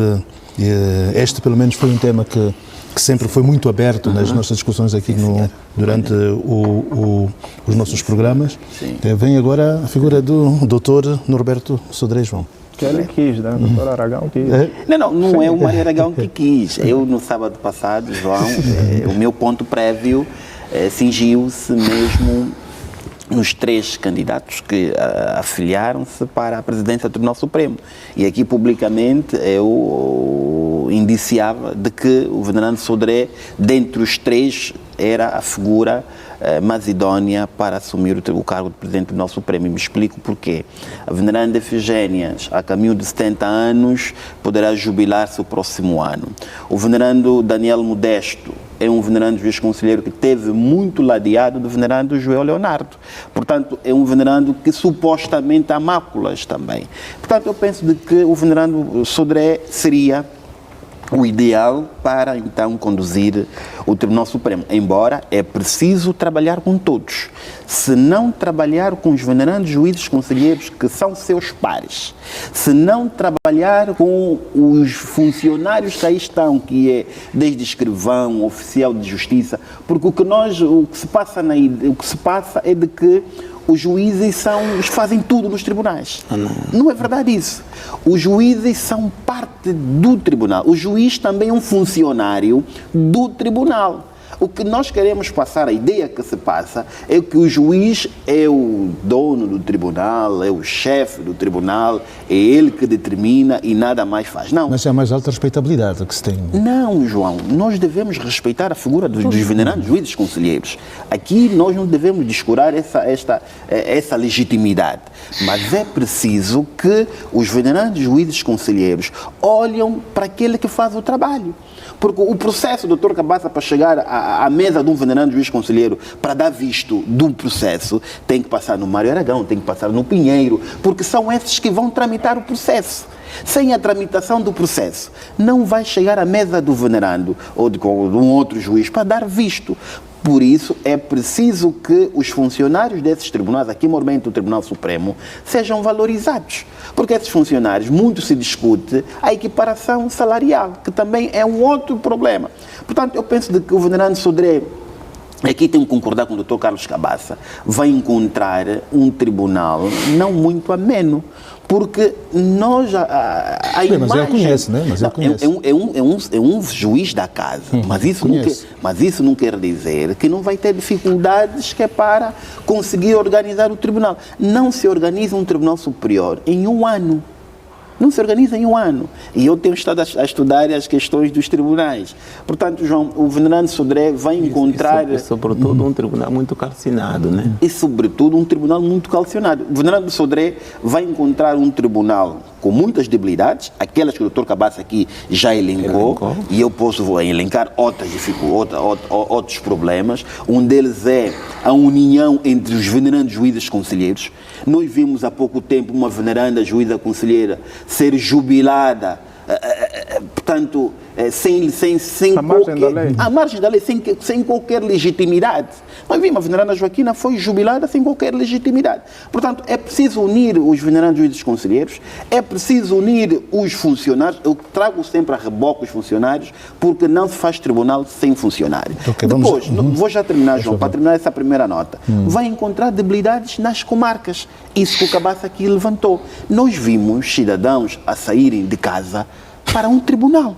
este pelo menos foi um tema que sempre foi muito aberto nas nossas discussões aqui durante os nossos programas. Vem agora a figura do Dr. Norberto Sodré João. Que ele quis, né? O doutor Aragão quis. Não é o Maria Aragão que quis. Eu, no sábado passado, João, o meu ponto prévio cingiu-se mesmo nos 3 candidatos que afiliaram-se para a presidência do Tribunal Supremo. E aqui, publicamente, eu indiciava de que o venerando Sodré, dentre os 3, era a figura mais idónea para assumir o cargo de presidente do Tribunal Supremo. E me explico porquê. A veneranda Efigênia, a caminho de 70 anos, poderá jubilar-se o próximo ano. O venerando Daniel Modesto é um venerando juiz conselheiro que teve muito ladeado do venerando Joel Leonardo. Portanto, é um venerando que supostamente há máculas também. Portanto, eu penso de que o venerando Sodré seria o ideal para, então, conduzir o Tribunal Supremo. Embora é preciso trabalhar com todos. Se não trabalhar com os venerandos juízes conselheiros que são seus pares, se não trabalhar com os funcionários que aí estão, que é desde escrivão, oficial de justiça, porque o que se passa é de que os juízes fazem tudo nos tribunais. Não é verdade isso. Os juízes são parte do tribunal. O juiz também é um funcionário do tribunal. O que nós queremos passar, a ideia que se passa, é que o juiz é o dono do tribunal, é o chefe do tribunal, é ele que determina e nada mais faz. Não. Mas é a mais alta respeitabilidade que se tem. Não, João. Nós devemos respeitar a figura dos venerandos juízes conselheiros. Aqui nós não devemos descurar essa legitimidade. Mas é preciso que os venerandos juízes conselheiros olhem para aquele que faz o trabalho. Porque o processo do Dr. Cabaça para chegar à mesa de um venerando juiz conselheiro para dar visto do processo tem que passar no Mário Aragão, tem que passar no Pinheiro, porque são esses que vão tramitar o processo. Sem a tramitação do processo, não vai chegar à mesa do venerando ou de um outro juiz para dar visto. Por isso, é preciso que os funcionários desses tribunais, aqui mormente o Tribunal Supremo, sejam valorizados. Porque esses funcionários, muito se discute a equiparação salarial, que também é um outro problema. Portanto, eu penso de que o venerando Sodré, aqui tenho que concordar com o Dr. Carlos Cabaça, vai encontrar um tribunal não muito ameno. Porque nós, a imagem... Mas ele conhece, né? Mas ele conhece. É um juiz da casa, mas isso não quer dizer que não vai ter dificuldades que é para conseguir organizar o tribunal. Não se organiza um tribunal superior em um ano. Não se organiza em um ano. E eu tenho estado a estudar as questões dos tribunais. Portanto, João, o venerando Sodré vai encontrar... E sobretudo um tribunal muito calcinado, né? E sobretudo um tribunal muito calcionado. O venerando Sodré vai encontrar um tribunal com muitas debilidades, aquelas que o Dr. Cabaça aqui já elencou, e eu posso elencar outros problemas. Um deles é a união entre os venerandos juízes conselheiros. Nós vimos há pouco tempo uma veneranda juíza conselheira ser jubilada, portanto, à margem da lei, sem qualquer legitimidade. Nós vimos, a veneranda Joaquina foi jubilada sem qualquer legitimidade. Portanto, é preciso unir os venerandos juízes conselheiros, é preciso unir os funcionários. Eu trago sempre a reboque os funcionários, porque não se faz tribunal sem funcionário. Okay, depois, vou já terminar, João, para terminar essa primeira nota. Vai encontrar debilidades nas comarcas. Isso que o Cabaça aqui levantou. Nós vimos cidadãos a saírem de casa para um tribunal,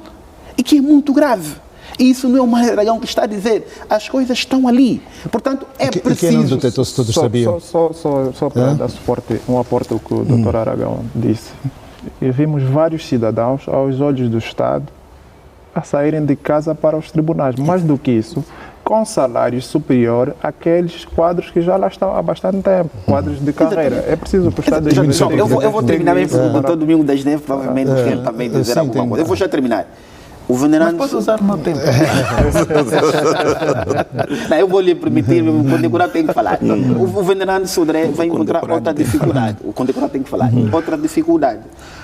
e que é muito grave. E isso não é o Mário Aragão que está a dizer. As coisas estão ali. Portanto, é preciso... Só para dar suporte, um aporte ao que o Dr. Aragão disse. E vimos vários cidadãos, aos olhos do Estado, a saírem de casa para os tribunais. Mais do que isso, com salário superior àqueles quadros que já lá estão há bastante tempo, quadros de carreira. É preciso que o Estado... Eu vou terminar mesmo, o Dr. Domingos das Neves provavelmente quer também dizer alguma coisa. Eu vou já terminar. O venerando... Mas pode usar o meu tempo. Não, eu vou lhe permitir, o condecorado tem que falar. O venerando Sodré vai encontrar outra dificuldade. O condecorado tem que falar. Outra dificuldade.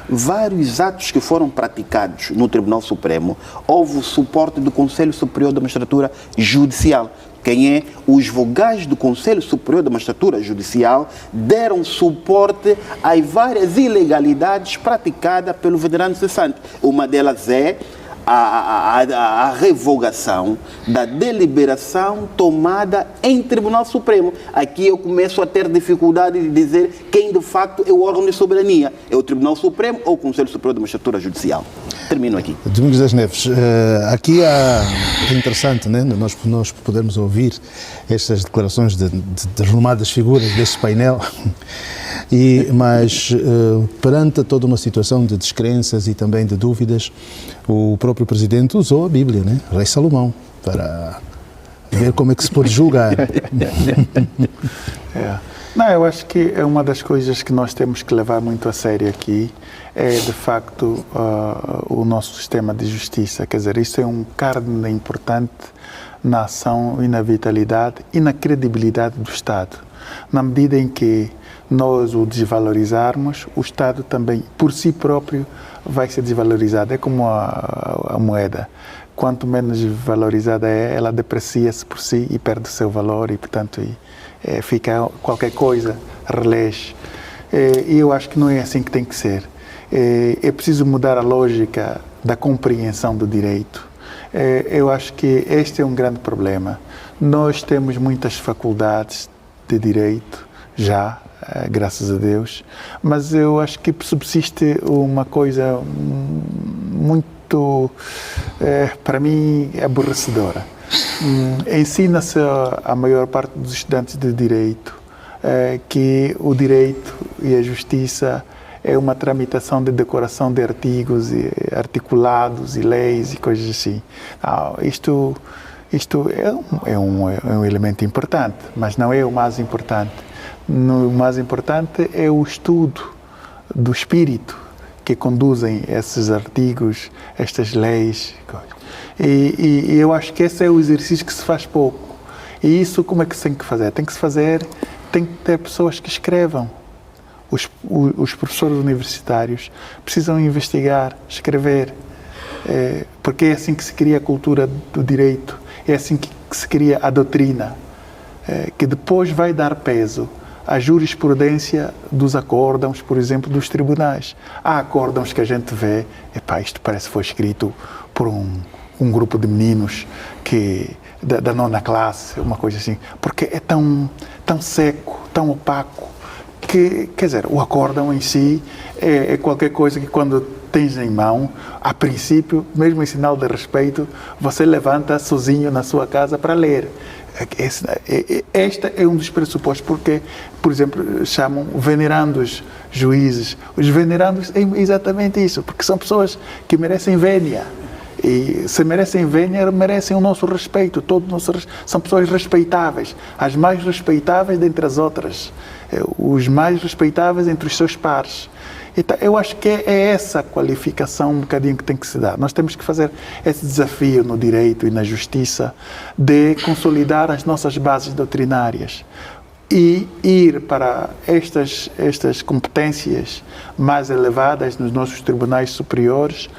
Vários atos que foram praticados no Tribunal Supremo, houve o suporte do Conselho Superior da Magistratura Judicial. Quem é? Os vogais do Conselho Superior da Magistratura Judicial deram suporte às várias ilegalidades praticadas pelo venerando cessante. Uma delas é a revogação da deliberação tomada em Tribunal Supremo. Aqui eu começo a ter dificuldade de dizer quem de facto é o órgão de soberania. É o Tribunal Supremo ou o Conselho Superior da Magistratura Judicial? Termino aqui. Domingos das Neves, aqui é interessante, né? Nós podermos ouvir estas declarações de renomadas figuras deste painel, mas perante toda uma situação de descrenças e também de dúvidas, o próprio Presidente usou a Bíblia, né? Rei Salomão, para ver como é que se pode julgar. Não, eu acho que é uma das coisas que nós temos que levar muito a sério aqui, é de facto o nosso sistema de justiça. Quer dizer, isso é um cárden importante na ação e na vitalidade e na credibilidade do Estado. Na medida em que nós o desvalorizarmos, o Estado também, por si próprio, vai ser desvalorizado. É como a moeda. Quanto menos valorizada é, ela deprecia-se por si e perde o seu valor e, portanto, fica qualquer coisa, relege. E eu acho que não é assim que tem que ser. É preciso mudar a lógica da compreensão do direito. Eu acho que este é um grande problema. Nós temos muitas faculdades de direito, já, graças a Deus, mas eu acho que subsiste uma coisa muito, para mim, aborrecedora. Ensina-se a maior parte dos estudantes de direito que o direito e a justiça é uma tramitação de decoração de artigos e articulados e leis e coisas assim. Isto é um elemento importante, mas não é o mais importante. O mais importante é o estudo do espírito que conduzem esses artigos, estas leis. E eu acho que esse é o exercício que se faz pouco. E isso como é que se tem que fazer? Tem que ter pessoas que escrevam. Os professores universitários precisam investigar, escrever, porque é assim que se cria a cultura do direito, é assim que se cria a doutrina, que depois vai dar peso à jurisprudência dos acórdãos, por exemplo, dos tribunais. Há acórdãos que a gente vê, isto parece que foi escrito por um grupo de meninos da nona classe, uma coisa assim, porque é tão seco, tão opaco, que, quer dizer, o acórdão em si é qualquer coisa que quando tens em mão, a princípio, mesmo em sinal de respeito, você levanta sozinho na sua casa para ler. Este é um dos pressupostos, porque, por exemplo, chamam venerandos juízes. Os venerandos é exatamente isso, porque são pessoas que merecem vénia. E se merecem vénia, merecem o nosso respeito. São pessoas respeitáveis, as mais respeitáveis dentre as outras, os mais respeitáveis entre os seus pares. Então, eu acho que é essa qualificação um bocadinho que tem que se dar. Nós temos que fazer esse desafio no direito e na justiça de consolidar as nossas bases doutrinárias e ir para estas competências mais elevadas nos nossos tribunais superiores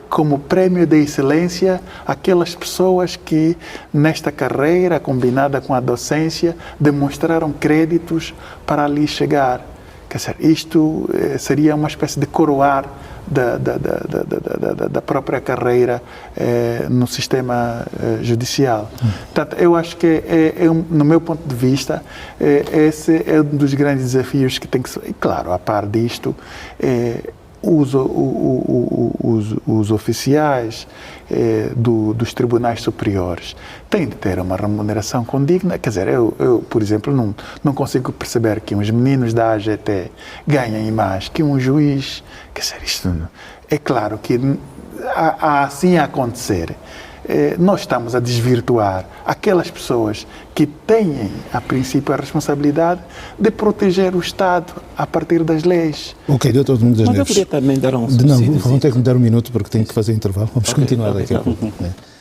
como prémio de excelência aquelas pessoas que nesta carreira combinada com a docência demonstraram créditos para ali chegar. Quer dizer, isto seria uma espécie de coroar da própria carreira no sistema judicial. Portanto, eu acho que, no meu ponto de vista, esse é um dos grandes desafios que tem que ser. E, claro, a par disto, os oficiais dos tribunais superiores têm de ter uma remuneração condigna. Quer dizer, eu por exemplo, não consigo perceber que uns meninos da AGT ganhem mais que um juiz. Quer dizer, isto é claro que assim a acontecer, nós estamos a desvirtuar aquelas pessoas que têm, a princípio, a responsabilidade de proteger o Estado a partir das leis. Ok, doutor Domingos das Mas eu Neves. queria também dar um Não, vão ter que me dar um minuto porque tenho que fazer intervalo. Vamos continuar daqui a ok. pouco.